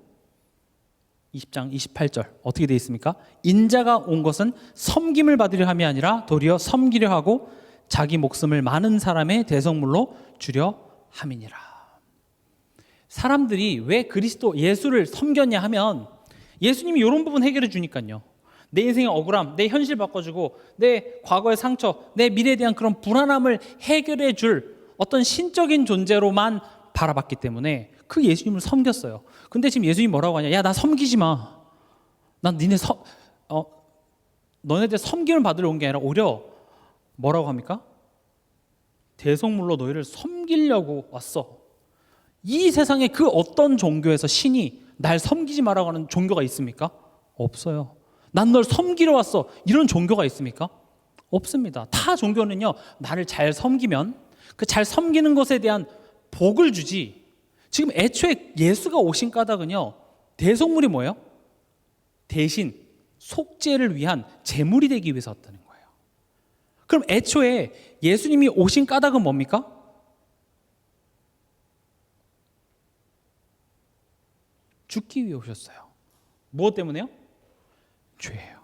20장 28절 어떻게 되어 있습니까? 인자가 온 것은 섬김을 받으려 함이 아니라 도리어 섬기려 하고 자기 목숨을 많은 사람의 대성물로 주려 함이니라. 사람들이 왜 그리스도 예수를 섬겼냐 하면 예수님이 이런 부분 해결해 주니까요. 내 인생의 억울함, 내 현실 바꿔주고 내 과거의 상처, 내 미래에 대한 그런 불안함을 해결해 줄 어떤 신적인 존재로만 바라봤기 때문에 그 예수님을 섬겼어요. 근데 지금 예수님이 뭐라고 하냐? 야, 나 섬기지 마. 난 너네들 섬김을 받으러 온 게 아니라 오히려 뭐라고 합니까? 대성물로 너희를 섬기려고 왔어. 이 세상에 그 어떤 종교에서 신이 날 섬기지 마라고 하는 종교가 있습니까? 없어요. 난 널 섬기러 왔어. 이런 종교가 있습니까? 없습니다. 타 종교는요, 나를 잘 섬기면 그 잘 섬기는 것에 대한 복을 주지. 지금 애초에 예수가 오신 까닭은요, 대속물이 뭐예요? 대신 속죄를 위한 제물이 되기 위해서 왔다는 거예요. 그럼 애초에 예수님이 오신 까닭은 뭡니까? 죽기 위해 오셨어요. 무엇 때문에요? 죄예요.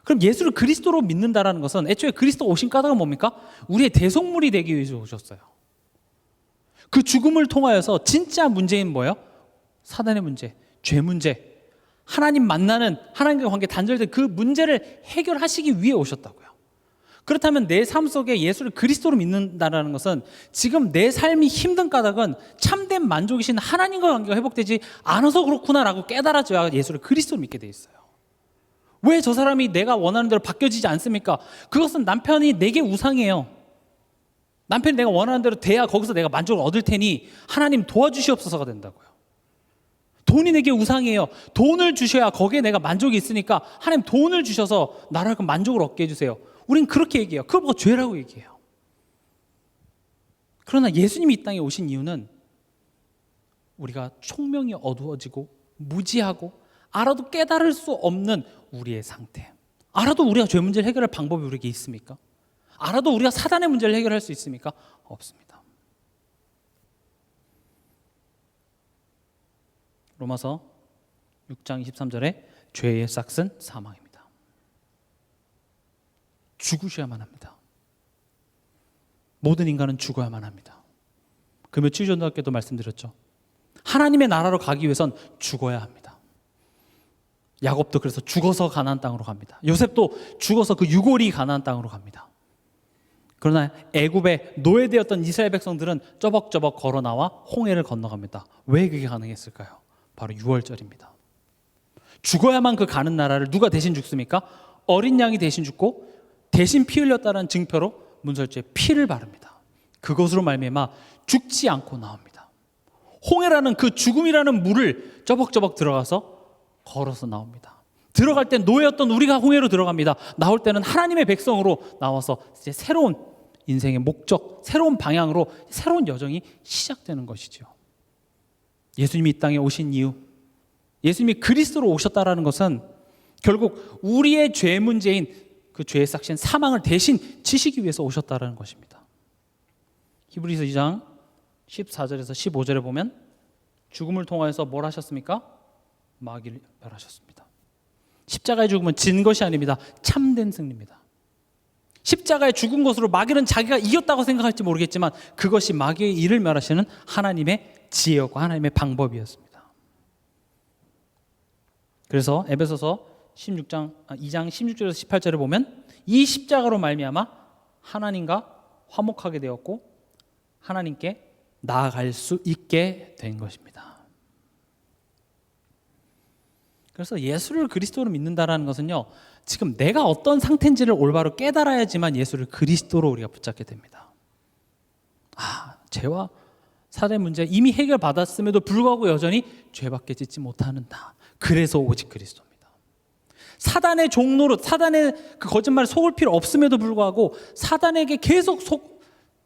그럼 예수를 그리스도로 믿는다라는 것은 애초에 그리스도 오신 까닭은 뭡니까? 우리의 대속물이 되기 위해서 오셨어요. 그 죽음을 통하여서 진짜 문제인 뭐예요? 사단의 문제, 죄 문제, 하나님 만나는 하나님과 관계 단절된 그 문제를 해결하시기 위해 오셨다고요. 그렇다면 내 삶 속에 예수를 그리스도로 믿는다는 것은 지금 내 삶이 힘든 까닭은 참된 만족이신 하나님과 관계가 회복되지 않아서 그렇구나라고 깨달아져야 예수를 그리스도로 믿게 돼 있어요. 왜 저 사람이 내가 원하는 대로 바뀌어지지 않습니까? 그것은 남편이 내게 우상이에요. 남편이 내가 원하는 대로 돼야 거기서 내가 만족을 얻을 테니 하나님 도와주시옵소서가 된다고요. 돈이 내게 우상이에요. 돈을 주셔야 거기에 내가 만족이 있으니까 하나님 돈을 주셔서 나를 그 만족을 얻게 해주세요. 우린 그렇게 얘기해요. 그걸 보고 죄라고 얘기해요. 그러나 예수님이 이 땅에 오신 이유는 우리가 총명이 어두워지고 무지하고 알아도 깨달을 수 없는 우리의 상태, 알아도 우리가 죄 문제를 해결할 방법이 우리에게 있습니까? 알아도 우리가 사단의 문제를 해결할 수 있습니까? 없습니다. 로마서 6장 23절에 죄의 싹은 사망입니다. 죽으셔야만 합니다. 모든 인간은 죽어야만 합니다. 그 며칠 전에도 말씀드렸죠. 하나님의 나라로 가기 위해선 죽어야 합니다. 야곱도 그래서 죽어서 가나안 땅으로 갑니다. 요셉도 죽어서 그 유골이 가나안 땅으로 갑니다. 그러나 애굽에 노예되었던 이스라엘 백성들은 쩌벅쩌벅 걸어 나와 홍해를 건너갑니다. 왜 그게 가능했을까요? 바로 유월절입니다. 죽어야만 그 가는 나라를 누가 대신 죽습니까? 어린 양이 대신 죽고 대신 피 흘렸다는 증표로 문설주에 피를 바릅니다. 그것으로 말미암아 죽지 않고 나옵니다. 홍해라는 그 죽음이라는 물을 쩌벅쩌벅 들어가서 걸어서 나옵니다. 들어갈 때 노예였던 우리가 홍해로 들어갑니다. 나올 때는 하나님의 백성으로 나와서 이제 새로운 인생의 목적, 새로운 방향으로 새로운 여정이 시작되는 것이죠. 예수님이 이 땅에 오신 이유, 예수님이 그리스도로 오셨다라는 것은 결국 우리의 죄 문제인 그 죄의 싹신 사망을 대신 지시기 위해서 오셨다라는 것입니다. 히브리서 2장 14절에서 15절에 보면 죽음을 통하여서 뭘 하셨습니까? 마귀를 멸하셨습니다. 십자가의 죽음은 진 것이 아닙니다. 참된 승리입니다. 십자가에 죽은 것으로 마귀는 자기가 이겼다고 생각할지 모르겠지만 그것이 마귀의 일을 멸하시는 하나님의 지혜였고 하나님의 방법이었습니다. 그래서 에베소서 2장 16절에서 18절에 보면 이 십자가로 말미암아 하나님과 화목하게 되었고 하나님께 나아갈 수 있게 된 것입니다. 그래서 예수를 그리스도로 믿는다라는 것은요, 지금 내가 어떤 상태인지를 올바로 깨달아야지만 예수를 그리스도로 우리가 붙잡게 됩니다. 죄와 살의 문제 이미 해결받았음에도 불구하고 여전히 죄밖에 짓지 못하는 나. 그래서 오직 그리스도입니다. 사단의 종로로, 사단의 그 거짓말에 속을 필요 없음에도 불구하고 사단에게 계속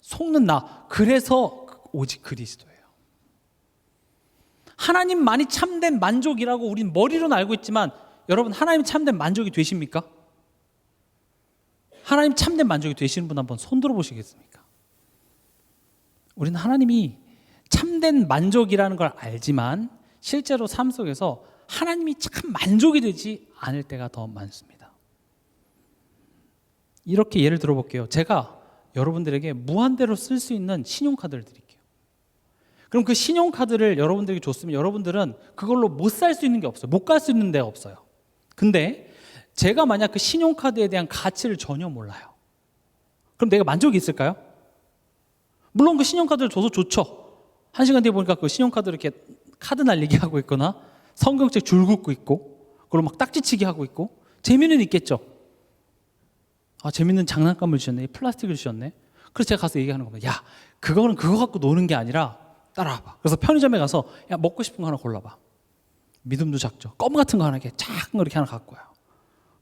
속는 나. 그래서 오직 그리스도예요. 하나님만이 참된 만족이라고 우리는 머리로는 알고 있지만 여러분 하나님 참된 만족이 되십니까? 하나님 참된 만족이 되시는 분 한번 손 들어 보시겠습니까? 우리는 하나님이 참된 만족이라는 걸 알지만 실제로 삶 속에서 하나님이 참 만족이 되지 않을 때가 더 많습니다. 이렇게 예를 들어 볼게요. 제가 여러분들에게 무한대로 쓸 수 있는 신용카드를 드릴게요. 그럼 그 신용카드를 여러분들에게 줬으면 여러분들은 그걸로 못 살 수 있는 게 없어요. 못 갈 수 있는 데가 없어요. 근데 제가 만약 그 신용카드에 대한 가치를 전혀 몰라요. 그럼 내가 만족이 있을까요? 물론 그 신용카드를 줘서 좋죠. 1시간 뒤에 보니까 그 신용카드를 이렇게 카드 날리기 하고 있거나 성경책 줄 긋고 있고 그걸 막 딱지치기 하고 있고 재미는 있겠죠. 아, 재밌는 장난감을 주셨네. 플라스틱을 주셨네. 그래서 제가 가서 얘기하는 겁니다. 야, 그거는 그거 갖고 노는 게 아니라 따라와봐. 그래서 편의점에 가서 야, 먹고 싶은 거 하나 골라봐. 믿음도 작죠. 껌 같은 거 하나 이렇게 작은 거 이렇게 하나 갖고 와요.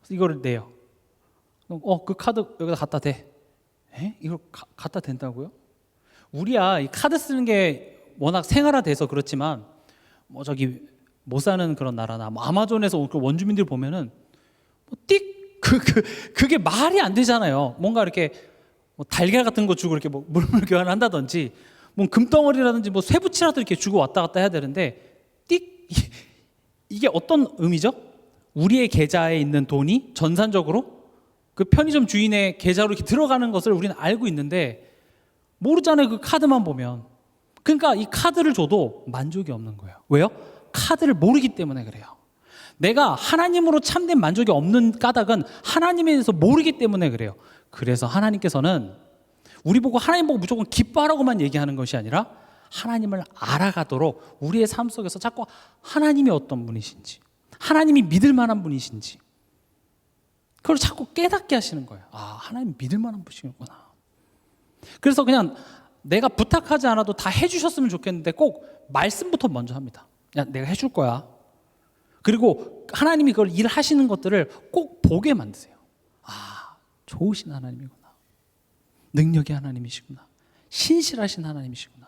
그래서 이거를 내요. 그 카드 여기다 갖다 대. 이걸 갖다 댄다고요? 우리야 이 카드 쓰는 게 워낙 생활화돼서 그렇지만 뭐 저기 못 사는 그런 나라나 뭐 아마존에서 그 원주민들 보면은 뭐 그게 말이 안 되잖아요. 뭔가 이렇게 뭐 달걀 같은 거 주고 이렇게 뭐 물물 교환한다든지 뭐 금덩어리라든지 뭐 쇠붙이라도 이렇게 주고 왔다 갔다 해야 되는데 이게 어떤 의미죠? 우리의 계좌에 있는 돈이 전산적으로 그 편의점 주인의 계좌로 이렇게 들어가는 것을 우리는 알고 있는데 모르잖아요. 그 카드만 보면. 그러니까 이 카드를 줘도 만족이 없는 거예요. 왜요? 카드를 모르기 때문에 그래요. 내가 하나님으로 참된 만족이 없는 까닭은 하나님에 대해서 모르기 때문에 그래요. 그래서 하나님께서는 우리 보고 하나님 보고 무조건 기뻐하라고만 얘기하는 것이 아니라 하나님을 알아가도록 우리의 삶 속에서 자꾸 하나님이 어떤 분이신지, 하나님이 믿을 만한 분이신지 그걸 자꾸 깨닫게 하시는 거예요. 아, 하나님 믿을 만한 분이시구나. 그래서 그냥 내가 부탁하지 않아도 다 해주셨으면 좋겠는데 꼭 말씀부터 먼저 합니다. 야, 내가 해줄 거야. 그리고 하나님이 그걸 일하시는 것들을 꼭 보게 만드세요. 아, 좋으신 하나님이구나. 능력의 하나님이시구나. 신실하신 하나님이시구나.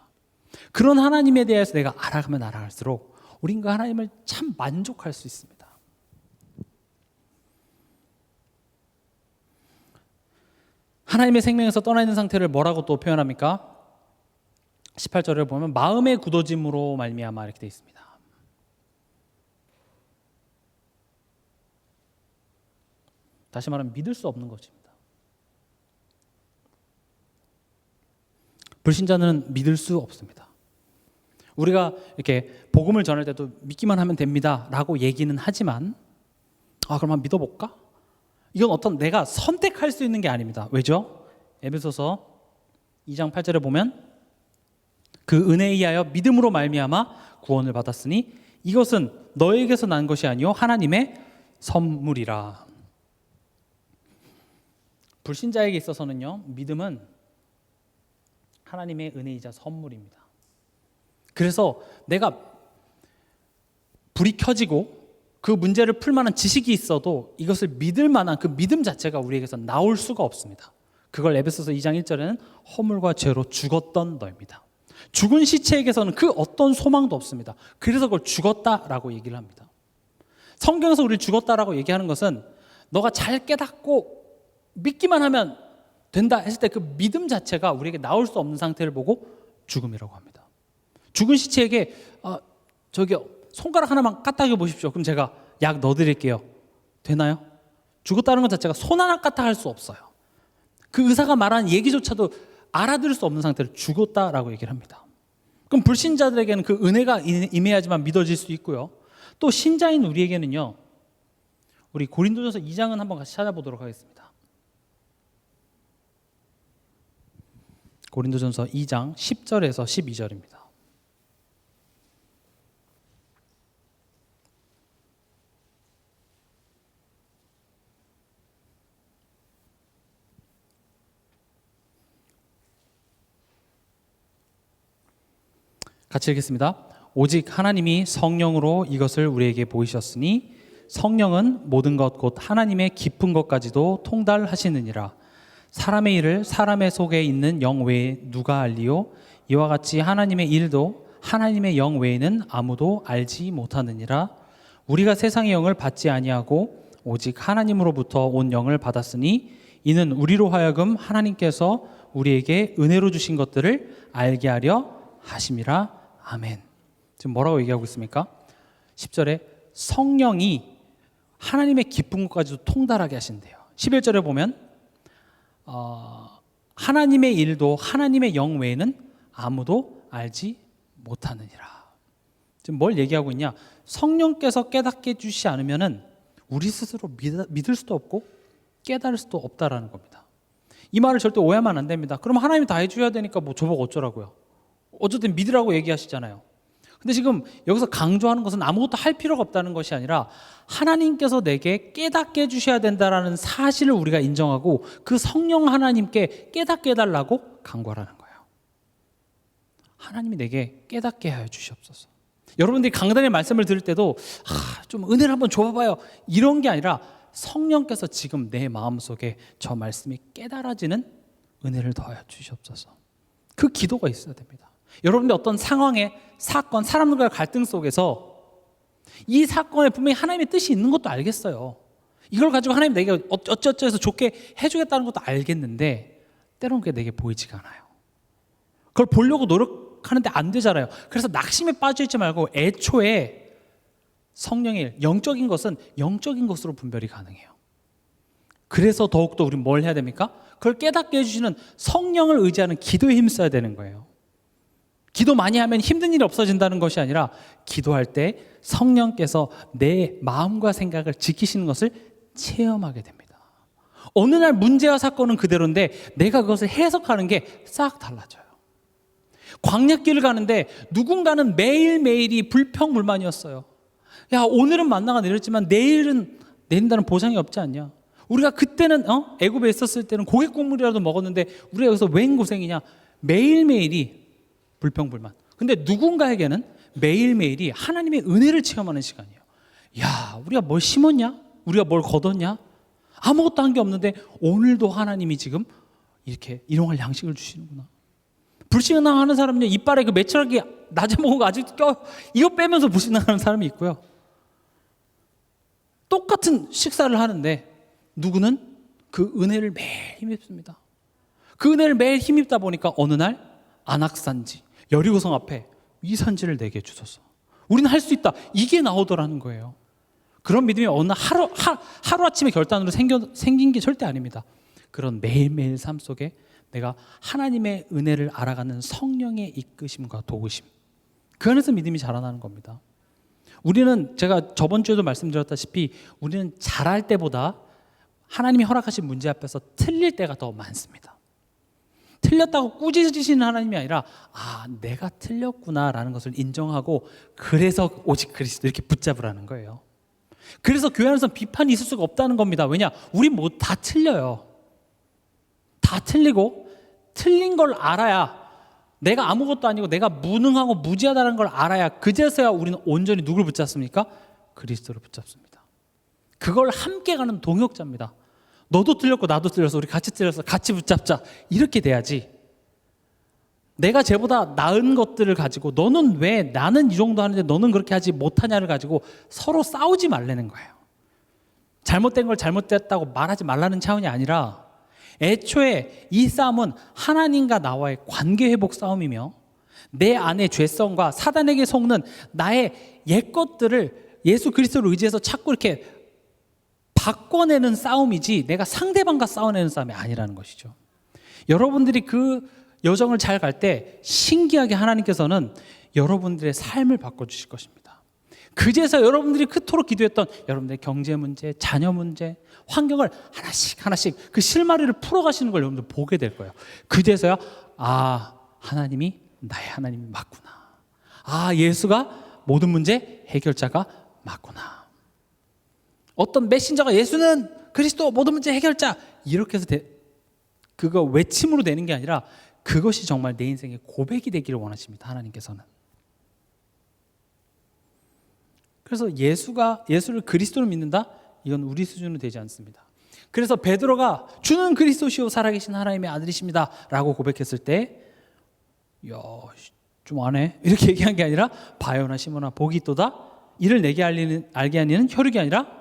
그런 하나님에 대해서 내가 알아가면 알아갈수록 우린 그 하나님을 참 만족할 수 있습니다. 하나님의 생명에서 떠나 있는 상태를 뭐라고 또 표현합니까? 18절을 보면 마음의 굳어짐으로 말미암아 이렇게 되어 있습니다. 다시 말하면 믿을 수 없는 것입니다. 불신자는 믿을 수 없습니다. 우리가 이렇게 복음을 전할 때도 믿기만 하면 됩니다 라고 얘기는 하지만 그럼 한번 믿어볼까? 이건 어떤 내가 선택할 수 있는 게 아닙니다. 왜죠? 에베소서 2장 8절에 보면 그 은혜에 의하여 믿음으로 말미암아 구원을 받았으니 이것은 너에게서 난 것이 아니요 하나님의 선물이라. 불신자에게 있어서는요, 믿음은 하나님의 은혜이자 선물입니다. 그래서 내가 불이 켜지고 그 문제를 풀 만한 지식이 있어도 이것을 믿을 만한 그 믿음 자체가 우리에게서 나올 수가 없습니다. 그걸 에베소서 2장 1절에는 허물과 죄로 죽었던 너입니다. 죽은 시체에게서는 그 어떤 소망도 없습니다. 그래서 그걸 죽었다라고 얘기를 합니다. 성경에서 우리를 죽었다라고 얘기하는 것은 너가 잘 깨닫고 믿기만 하면 된다 했을 때 그 믿음 자체가 우리에게 나올 수 없는 상태를 보고 죽음이라고 합니다. 죽은 시체에게 저기요 손가락 하나만 까딱여 보십시오. 그럼 제가 약 넣어드릴게요. 되나요? 죽었다는 것 자체가 손 하나 까딱할 수 없어요. 그 의사가 말하는 얘기조차도 알아들을 수 없는 상태를 죽었다라고 얘기를 합니다. 그럼 불신자들에게는 그 은혜가 임해야지만 믿어질 수 있고요. 또 신자인 우리에게는요. 우리 고린도전서 2장은 한번 같이 찾아보도록 하겠습니다. 고린도전서 2장 10절에서 12절입니다. 같이 읽겠습니다. 오직 하나님이 성령으로 이것을 우리에게 보이셨으니 성령은 모든 것 곧 하나님의 깊은 것까지도 통달하시느니라. 사람의 일을 사람의 속에 있는 영 외에 누가 알리요? 이와 같이 하나님의 일도 하나님의 영 외에는 아무도 알지 못하느니라. 우리가 세상의 영을 받지 아니하고 오직 하나님으로부터 온 영을 받았으니 이는 우리로 하여금 하나님께서 우리에게 은혜로 주신 것들을 알게 하려 하심이라. 아멘. 지금 뭐라고 얘기하고 있습니까? 10절에 성령이 하나님의 기쁜 것까지도 통달하게 하신대요. 11절에 보면 하나님의 일도 하나님의 영 외에는 아무도 알지 못하느니라. 지금 뭘 얘기하고 있냐? 성령께서 깨닫게 해주시지 않으면은 우리 스스로 믿을 수도 없고 깨달을 수도 없다라는 겁니다. 이 말을 절대 오해하면 안 됩니다. 그럼 하나님이 다 해줘야 되니까 뭐 저보고 어쩌라고요? 어쨌든 믿으라고 얘기하시잖아요. 근데 지금 여기서 강조하는 것은 아무것도 할 필요가 없다는 것이 아니라 하나님께서 내게 깨닫게 해주셔야 된다는 사실을 우리가 인정하고 그 성령 하나님께 깨닫게 해달라고 간구하라는 거예요. 하나님이 내게 깨닫게 하여 주시옵소서. 여러분들이 강단의 말씀을 들을 때도 좀 은혜를 한번 줘봐요 이런 게 아니라 성령께서 지금 내 마음속에 저 말씀이 깨달아지는 은혜를 더하여 주시옵소서. 그 기도가 있어야 됩니다. 여러분들 어떤 상황에 사건, 사람들과의 갈등 속에서 이 사건에 분명히 하나님의 뜻이 있는 것도 알겠어요. 이걸 가지고 하나님 내게 어쩌어쩌해서 좋게 해주겠다는 것도 알겠는데 때로는 그게 내게 보이지가 않아요. 그걸 보려고 노력하는데 안 되잖아요. 그래서 낙심에 빠져있지 말고 애초에 성령의 일, 영적인 것은 영적인 것으로 분별이 가능해요. 그래서 더욱더 우리는 뭘 해야 됩니까? 그걸 깨닫게 해주시는 성령을 의지하는 기도에 힘써야 되는 거예요. 기도 많이 하면 힘든 일이 없어진다는 것이 아니라 기도할 때 성령께서 내 마음과 생각을 지키시는 것을 체험하게 됩니다. 어느 날 문제와 사건은 그대로인데 내가 그것을 해석하는 게 싹 달라져요. 광야길을 가는데 누군가는 매일매일이 불평불만이었어요. 야, 오늘은 만나가 내렸지만 내일은 내린다는 보장이 없지 않냐? 우리가 그때는 애굽에 있었을 때는 고깃 국물이라도 먹었는데 우리가 여기서 웬 고생이냐? 매일매일이 불평불만. 근데 누군가에게는 매일매일이 하나님의 은혜를 체험하는 시간이에요. 야, 우리가 뭘 심었냐? 우리가 뭘 거뒀냐? 아무것도 한 게 없는데 오늘도 하나님이 지금 이렇게 일용할 양식을 주시는구나. 불신앙하는 사람은요, 이빨에 그 메추라기 낮에 먹은 거 아직도 껴, 이거 빼면서 불신앙하는 사람이 있고요. 똑같은 식사를 하는데 누구는 그 은혜를 매일 힘입습니다. 그 은혜를 매일 힘입다 보니까 어느 날 안악산지, 여리고성 앞에 이 산지를 내게 주소서. 우리는 할 수 있다. 이게 나오더라는 거예요. 그런 믿음이 어느 하루아침에 결단으로 생긴 게 절대 아닙니다. 그런 매일매일 삶 속에 내가 하나님의 은혜를 알아가는 성령의 이끄심과 도우심, 그 안에서 믿음이 자라나는 겁니다. 우리는 제가 저번 주에도 말씀드렸다시피 우리는 잘할 때보다 하나님이 허락하신 문제 앞에서 틀릴 때가 더 많습니다. 틀렸다고 꾸짖으시는 하나님이 아니라 내가 틀렸구나라는 것을 인정하고 그래서 오직 그리스도 이렇게 붙잡으라는 거예요. 그래서 교회 안에서 비판이 있을 수가 없다는 겁니다. 왜냐? 우리 뭐 다 틀려요. 다 틀리고 틀린 걸 알아야, 내가 아무것도 아니고 내가 무능하고 무지하다는 걸 알아야 그제서야 우리는 온전히 누굴 붙잡습니까? 그리스도를 붙잡습니다. 그걸 함께 가는 동역자입니다. 너도 틀렸고 나도 틀렸어. 우리 같이 틀렸어. 같이 붙잡자. 이렇게 돼야지. 내가 쟤보다 나은 것들을 가지고 너는 왜 나는 이 정도 하는데 너는 그렇게 하지 못하냐를 가지고 서로 싸우지 말라는 거예요. 잘못된 걸 잘못됐다고 말하지 말라는 차원이 아니라 애초에 이 싸움은 하나님과 나와의 관계 회복 싸움이며 내 안의 죄성과 사단에게 속는 나의 옛것들을 예수 그리스도를 의지해서 자꾸 이렇게 바꿔내는 싸움이지 내가 상대방과 싸워내는 싸움이 아니라는 것이죠. 여러분들이 그 여정을 잘 갈 때 신기하게 하나님께서는 여러분들의 삶을 바꿔주실 것입니다. 그제서 여러분들이 그토록 기도했던 여러분들의 경제 문제, 자녀 문제, 환경을 하나씩 그 실마리를 풀어가시는 걸 여러분들 보게 될 거예요. 그제서야 하나님이 나의 하나님이 맞구나. 예수가 모든 문제 해결자가 맞구나. 어떤 메신저가 예수는 그리스도 모든 문제 해결자 이렇게 해서 그거 외침으로 되는 게 아니라 그것이 정말 내 인생의 고백이 되기를 원하십니다. 하나님께서는. 그래서 예수를 그리스도로 믿는다? 이건 우리 수준으로 되지 않습니다. 그래서 베드로가 주는 그리스도시요 살아계신 하나님의 아들이십니다 라고 고백했을 때 좀 안 해? 이렇게 얘기한 게 아니라 바요나 시몬아 복이 있도다 이를 내게 알게 하니는 혈육이 아니라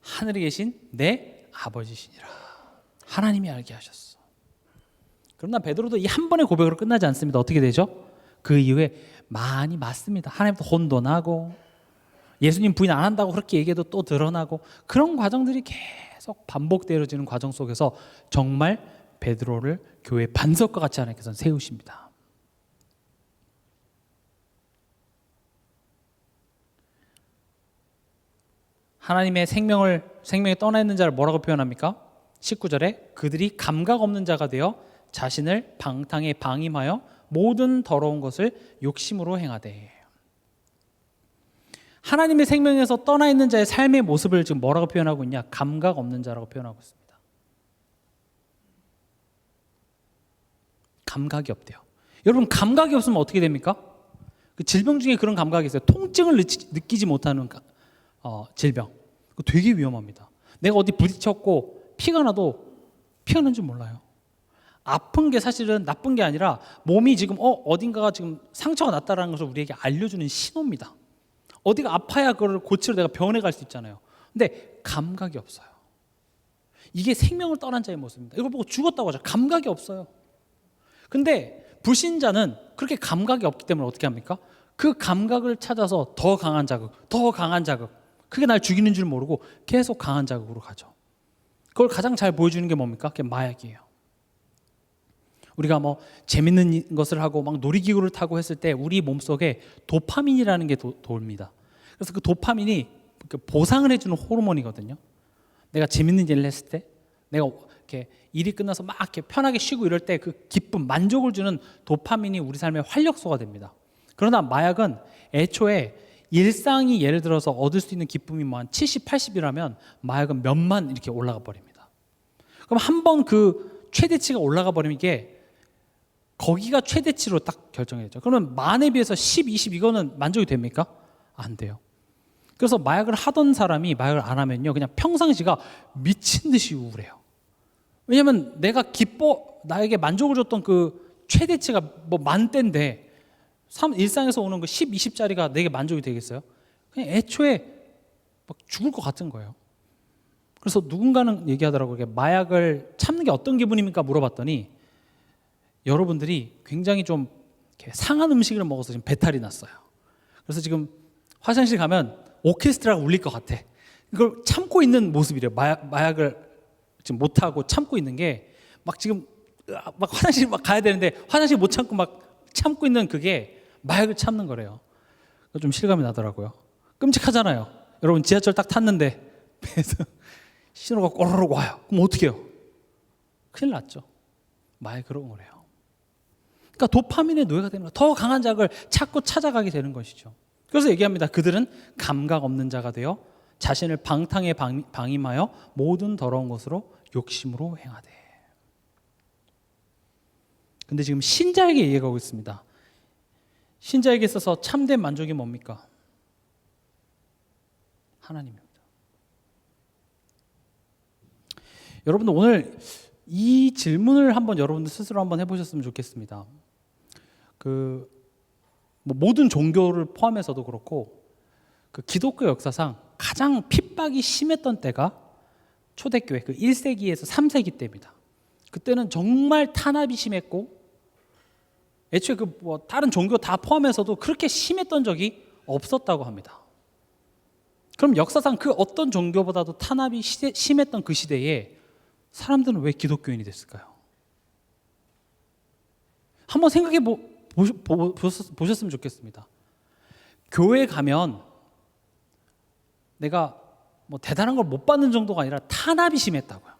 하늘에 계신 내 아버지시니라. 하나님이 알게 하셨어. 그러나 베드로도 이 한 번의 고백으로 끝나지 않습니다. 어떻게 되죠? 그 이후에 많이 맞습니다. 하나님도 혼도 나고 예수님 부인 안 한다고 그렇게 얘기해도 또 드러나고 그런 과정들이 계속 반복되어지는 과정 속에서 정말 베드로를 교회 반석과 같이 하나님께서 세우십니다. 하나님의 생명에 떠나 있는 자를 뭐라고 표현합니까? 19절에 그들이 감각 없는 자가 되어 자신을 방탕에 방임하여 모든 더러운 것을 욕심으로 행하되. 하나님의 생명에서 떠나 있는 자의 삶의 모습을 지금 뭐라고 표현하고 있냐? 감각 없는 자라고 표현하고 있습니다. 감각이 없대요. 여러분, 감각이 없으면 어떻게 됩니까? 그 질병 중에 그런 감각이 있어요. 통증을 느끼지 못하는 질병. 그거 되게 위험합니다. 내가 어디 부딪혔고 피가 나도 피가 난 줄 몰라요. 아픈 게 사실은 나쁜 게 아니라 몸이 지금 어딘가가 지금 상처가 났다는 것을 우리에게 알려주는 신호입니다. 어디가 아파야 그걸 고치러 내가 병원에 갈 수 있잖아요. 근데 감각이 없어요. 이게 생명을 떠난 자의 모습입니다. 이걸 보고 죽었다고 하죠. 감각이 없어요. 근데 불신자는 그렇게 감각이 없기 때문에 어떻게 합니까? 그 감각을 찾아서 더 강한 자극, 더 강한 자극. 그게 날 죽이는 줄 모르고 계속 강한 자극으로 가죠. 그걸 가장 잘 보여주는 게 뭡니까? 그게 마약이에요. 우리가 뭐 재밌는 것을 하고 막 놀이기구를 타고 했을 때 우리 몸속에 도파민이라는 게 돌니다. 그래서 그 도파민이 보상을 해주는 호르몬이거든요. 내가 재밌는 일을 했을 때, 내가 이렇게 일이 끝나서 막 이렇게 편하게 쉬고 이럴 때 그 기쁨, 만족을 주는 도파민이 우리 삶의 활력소가 됩니다. 그러나 마약은 애초에 일상이 예를 들어서 얻을 수 있는 기쁨이 뭐 한 70, 80이라면 마약은 몇만 이렇게 올라가 버립니다. 그럼 한 번 그 최대치가 올라가 버리면 이게 거기가 최대치로 딱 결정해야죠. 그러면 만에 비해서 10, 20 이거는 만족이 됩니까? 안 돼요. 그래서 마약을 하던 사람이 마약을 안 하면요, 그냥 평상시가 미친 듯이 우울해요. 왜냐하면 내가 나에게 만족을 줬던 그 최대치가 뭐 만대인데 일상에서 오는 그 10, 20짜리가 내게 만족이 되겠어요? 그냥 애초에 막 죽을 것 같은 거예요. 그래서 누군가는 얘기하더라고요. 마약을 참는 게 어떤 기분입니까? 물어봤더니 여러분들이 굉장히 좀 상한 음식을 먹어서 지금 배탈이 났어요. 그래서 지금 화장실 가면 오케스트라가 울릴 것 같아. 이걸 참고 있는 모습이래요. 마약을 지금 못 하고 참고 있는 게 막 지금 막 화장실 막 가야 되는데 화장실 못 참고 막 참고 있는 그게 마약을 참는 거래요. 좀 실감이 나더라고요. 끔찍하잖아요. 여러분 지하철 딱 탔는데 배에서 신호가 꼬르륵 와요. 그럼 어떻게 해요? 큰일 났죠. 마약 그런 거래요. 그러니까 도파민의 노예가 되는 거예요. 더 강한 자극을 찾고 찾아가게 되는 것이죠. 그래서 얘기합니다. 그들은 감각 없는 자가 되어 자신을 방탕에 방임하여 모든 더러운 것으로 욕심으로 행하되. 근데 지금 신자에게 얘기하고 있습니다. 신자에게 있어서 참된 만족이 뭡니까? 하나님입니다. 여러분들 오늘 이 질문을 한번 여러분들 스스로 한번 해보셨으면 좋겠습니다. 뭐 모든 종교를 포함해서도 그렇고 그 기독교 역사상 가장 핍박이 심했던 때가 초대교회 그 1세기에서 3세기 때입니다. 그때는 정말 탄압이 심했고 애초에 그 뭐 다른 종교 다 포함해서도 그렇게 심했던 적이 없었다고 합니다. 그럼 역사상 그 어떤 종교보다도 탄압이 심했던 그 시대에 사람들은 왜 기독교인이 됐을까요? 한번 생각해 보셨으면 좋겠습니다. 교회 가면 내가 뭐 대단한 걸 못 받는 정도가 아니라 탄압이 심했다고요.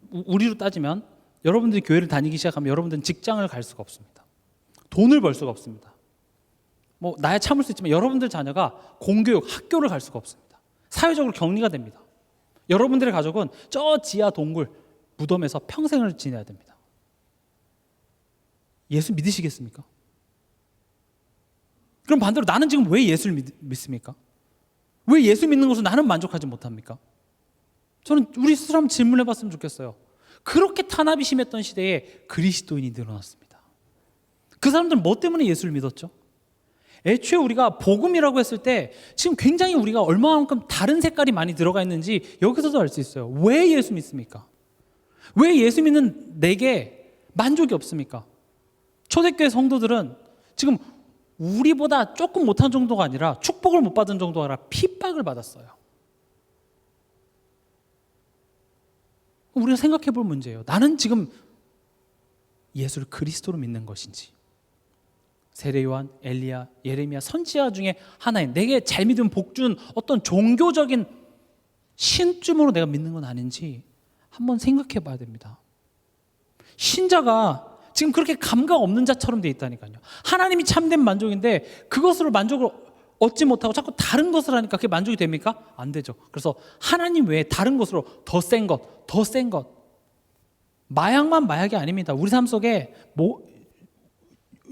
우리로 따지면 여러분들이 교회를 다니기 시작하면 여러분들은 직장을 갈 수가 없습니다. 돈을 벌 수가 없습니다. 뭐 나야 참을 수 있지만 여러분들 자녀가 공교육, 학교를 갈 수가 없습니다. 사회적으로 격리가 됩니다. 여러분들의 가족은 저 지하 동굴 무덤에서 평생을 지내야 됩니다. 예수 믿으시겠습니까? 그럼 반대로 나는 지금 왜 예수를 믿습니까? 왜 예수 믿는 것으로 나는 만족하지 못합니까? 저는 우리 스스로 한번 질문해 봤으면 좋겠어요. 그렇게 탄압이 심했던 시대에 그리스도인이 늘어났습니다. 그 사람들은 뭐 때문에 예수를 믿었죠? 애초에 우리가 복음이라고 했을 때 지금 굉장히 우리가 얼마만큼 다른 색깔이 많이 들어가 있는지 여기서도 알 수 있어요. 왜 예수 믿습니까? 왜 예수 믿는 내게 만족이 없습니까? 초대교회 성도들은 지금 우리보다 조금 못한 정도가 아니라 축복을 못 받은 정도가 아니라 핍박을 받았어요. 우리가 생각해 볼 문제예요. 나는 지금 예수를 그리스도로 믿는 것인지, 세례 요한, 엘리야, 예레미야 선지자 중에 하나인 내게 잘 믿은 복준 어떤 종교적인 신쯤으로 내가 믿는 건 아닌지 한번 생각해 봐야 됩니다. 신자가 지금 그렇게 감각 없는 자처럼 돼 있다니까요. 하나님이 참된 만족인데 그것으로 만족을 얻지 못하고 자꾸 다른 것을 하니까 그게 만족이 됩니까? 안 되죠. 그래서 하나님 외에 다른 것으로 더 센 것, 더 센 것. 마약만 마약이 아닙니다. 우리 삶 속에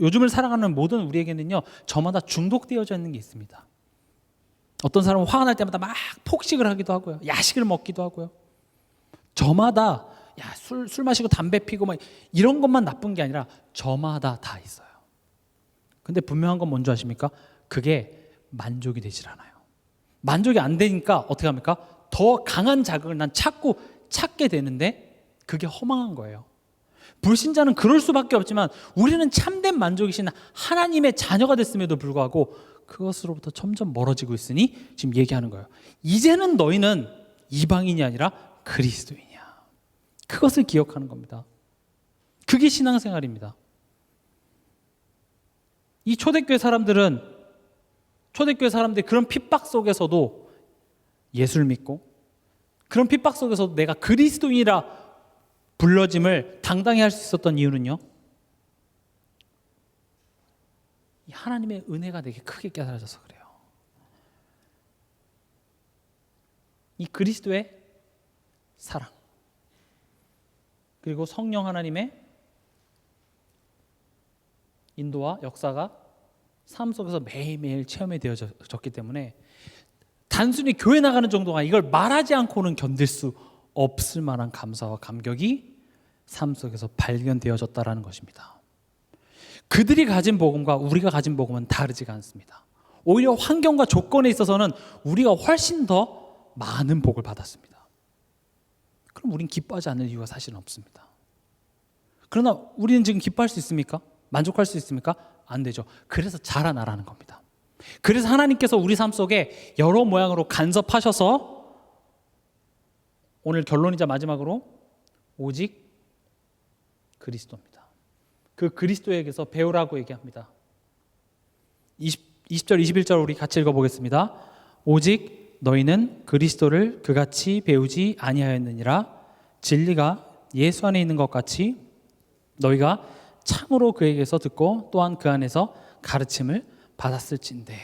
요즘을 살아가는 모든 우리에게는요, 저마다 중독되어져 있는 게 있습니다. 어떤 사람은 화가 날 때마다 막 폭식을 하기도 하고요, 야식을 먹기도 하고요. 저마다 술 마시고 담배 피고 막 이런 것만 나쁜 게 아니라 저마다 다 있어요. 근데 분명한 건 뭔지 아십니까? 그게 만족이 되질 않아요. 만족이 안 되니까 어떻게 합니까? 더 강한 자극을 난 찾게 되는데 그게 허망한 거예요. 불신자는 그럴 수밖에 없지만 우리는 참된 만족이신 하나님의 자녀가 됐음에도 불구하고 그것으로부터 점점 멀어지고 있으니 지금 얘기하는 거예요. 이제는 너희는 이방인이 아니라 그리스도인이야. 그것을 기억하는 겁니다. 그게 신앙생활입니다. 이 초대교회 사람들이 그런 핍박 속에서도 예수를 믿고 그런 핍박 속에서도 내가 그리스도인이라 불러짐을 당당히 할 수 있었던 이유는요, 이 하나님의 은혜가 내게 크게 깨달아져서 그래요. 이 그리스도의 사랑 그리고 성령 하나님의 인도와 역사가 삶 속에서 매일매일 체험이 되어졌기 때문에 단순히 교회 나가는 정도가 이걸 말하지 않고는 견딜 수 없을 만한 감사와 감격이 삶 속에서 발견되어졌다라는 것입니다. 그들이 가진 복음과 우리가 가진 복음은 다르지가 않습니다. 오히려 환경과 조건에 있어서는 우리가 훨씬 더 많은 복을 받았습니다. 그럼 우린 기뻐하지 않는 이유가 사실은 없습니다. 그러나 우리는 지금 기뻐할 수 있습니까? 만족할 수 있습니까? 안 되죠. 그래서 자라나라는 겁니다. 그래서 하나님께서 우리 삶 속에 여러 모양으로 간섭하셔서 오늘 결론이자 마지막으로 오직 그리스도입니다. 그 그리스도에게서 배우라고 얘기합니다. 20절 21절 우리 같이 읽어보겠습니다. 오직 너희는 그리스도를 그같이 배우지 아니하였느니라. 진리가 예수 안에 있는 것 같이 너희가 참으로 그에게서 듣고 또한 그 안에서 가르침을 받았을진데.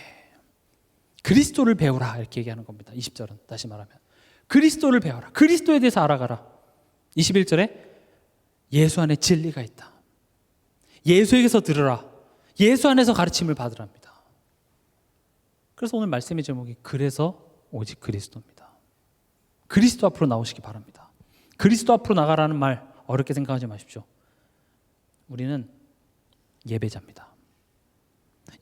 그리스도를 배우라 이렇게 얘기하는 겁니다. 20절은 다시 말하면 그리스도를 배워라. 그리스도에 대해서 알아가라. 21절에 예수 안에 진리가 있다. 예수에게서 들으라. 예수 안에서 가르침을 받으랍니다. 그래서 오늘 말씀의 제목이 그래서 오직 그리스도입니다. 그리스도 앞으로 나오시기 바랍니다. 그리스도 앞으로 나가라는 말 어렵게 생각하지 마십시오. 우리는 예배자입니다.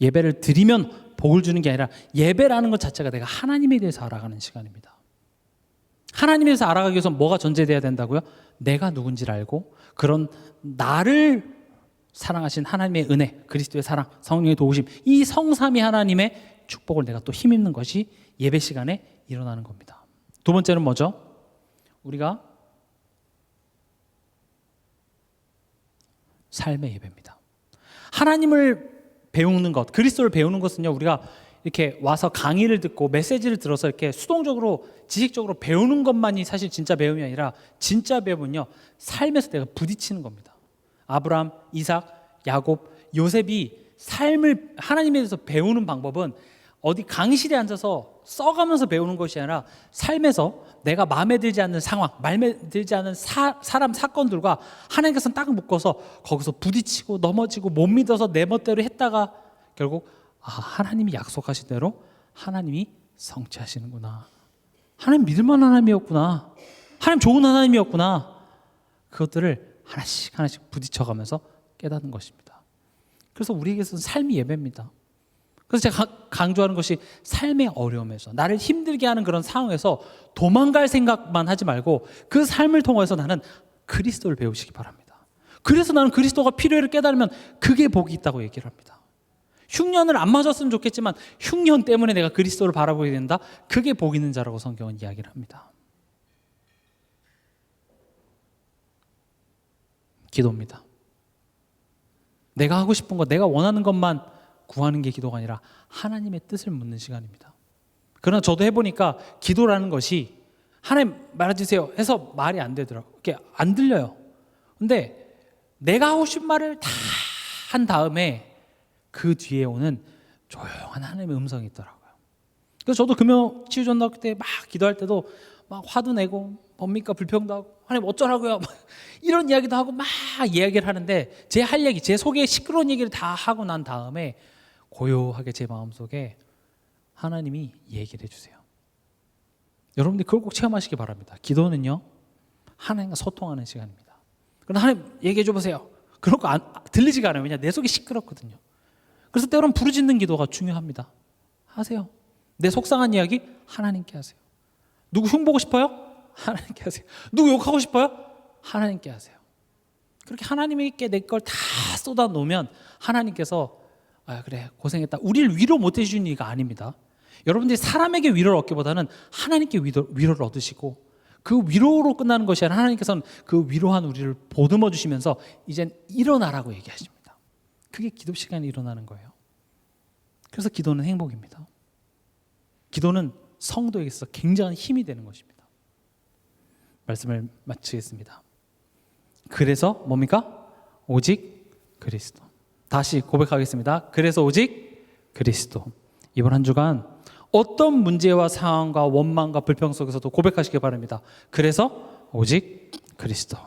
예배를 드리면 복을 주는 게 아니라 예배라는 것 자체가 내가 하나님에 대해서 알아가는 시간입니다. 하나님에 대해서 알아가기 위해서 뭐가 전제돼야 된다고요? 내가 누군지를 알고 그런 나를 사랑하신 하나님의 은혜, 그리스도의 사랑, 성령의 도우심, 이 성삼위 하나님의 축복을 내가 또 힘입는 것이 예배 시간에 일어나는 겁니다. 두 번째는 뭐죠? 우리가 삶의 예배입니다. 하나님을 배우는 것, 그리스도를 배우는 것은요, 우리가 이렇게 와서 강의를 듣고 메시지를 들어서 이렇게 수동적으로 지식적으로 배우는 것만이 사실 진짜 배움이 아니라 진짜 배움은요, 삶에서 내가 부딪히는 겁니다. 아브라함, 이삭, 야곱, 요셉이 삶을 하나님에 대해서 배우는 방법은 어디 강실에 앉아서 써가면서 배우는 것이 아니라 삶에서 내가 마음에 들지 않는 상황, 마음에 들지 않는 사람, 사건들과 하나님께서 딱 묶어서 거기서 부딪히고 넘어지고 못 믿어서 내 멋대로 했다가 결국 하나님이 약속하신 대로 하나님이 성취하시는구나. 하나님 믿을 만한 하나님이었구나. 하나님 좋은 하나님이었구나. 그것들을 하나씩 하나씩 부딪혀가면서 깨닫는 것입니다. 그래서 우리에게서는 삶이 예배입니다. 그래서 제가 강조하는 것이 삶의 어려움에서 나를 힘들게 하는 그런 상황에서 도망갈 생각만 하지 말고 그 삶을 통해서 나는 그리스도를 배우시기 바랍니다. 그래서 나는 그리스도가 필요를 깨달으면 그게 복이 있다고 얘기를 합니다. 흉년을 안 맞았으면 좋겠지만 흉년 때문에 내가 그리스도를 바라보게 된다. 그게 복 있는 자라고 성경은 이야기를 합니다. 기도입니다. 내가 하고 싶은 것, 내가 원하는 것만 구하는 게 기도가 아니라 하나님의 뜻을 묻는 시간입니다. 그러나 저도 해보니까 기도라는 것이 하나님 말해주세요 해서 말이 안 되더라고요. 이렇게 안 들려요. 근데 내가 하고 싶은 말을 다 한 다음에 그 뒤에 오는 조용한 하나님의 음성이 있더라고요. 그래서 저도 금요 치유전도할 때 막 기도할 때도 막 화도 내고 뭡니까 불평도 하고 하나님 어쩌라고요 이런 이야기도 하고 막 이야기를 하는데 제 할 얘기, 제 속에 시끄러운 얘기를 다 하고 난 다음에 고요하게 제 마음속에 하나님이 얘기를 해주세요. 여러분들이 그걸 꼭 체험하시기 바랍니다. 기도는요 하나님과 소통하는 시간입니다. 그럼 하나님 얘기해 줘보세요. 그런 거 들리지가 않아요. 왜냐 내 속이 시끄럽거든요. 그래서 때로는 부르짖는 기도가 중요합니다. 하세요. 내 속상한 이야기 하나님께 하세요. 누구 흉보고 싶어요? 하나님께 하세요. 누구 욕하고 싶어요? 하나님께 하세요. 그렇게 하나님께 내 걸 다 쏟아 놓으면 하나님께서 아 그래 고생했다. 우리를 위로 못 해주는 이가 아닙니다. 여러분들이 사람에게 위로를 얻기보다는 하나님께 위로를 얻으시고 그 위로로 끝나는 것이 아니라 하나님께서는 그 위로한 우리를 보듬어 주시면서 이젠 일어나라고 얘기하십니다. 그게 기도 시간에 일어나는 거예요. 그래서 기도는 행복입니다. 기도는 성도에게 있어서 굉장한 힘이 되는 것입니다. 말씀을 마치겠습니다. 그래서 뭡니까? 오직 그리스도. 다시 고백하겠습니다. 그래서 오직 그리스도. 이번 한 주간 어떤 문제와 상황과 원망과 불평 속에서도 고백하시기 바랍니다. 그래서 오직 그리스도.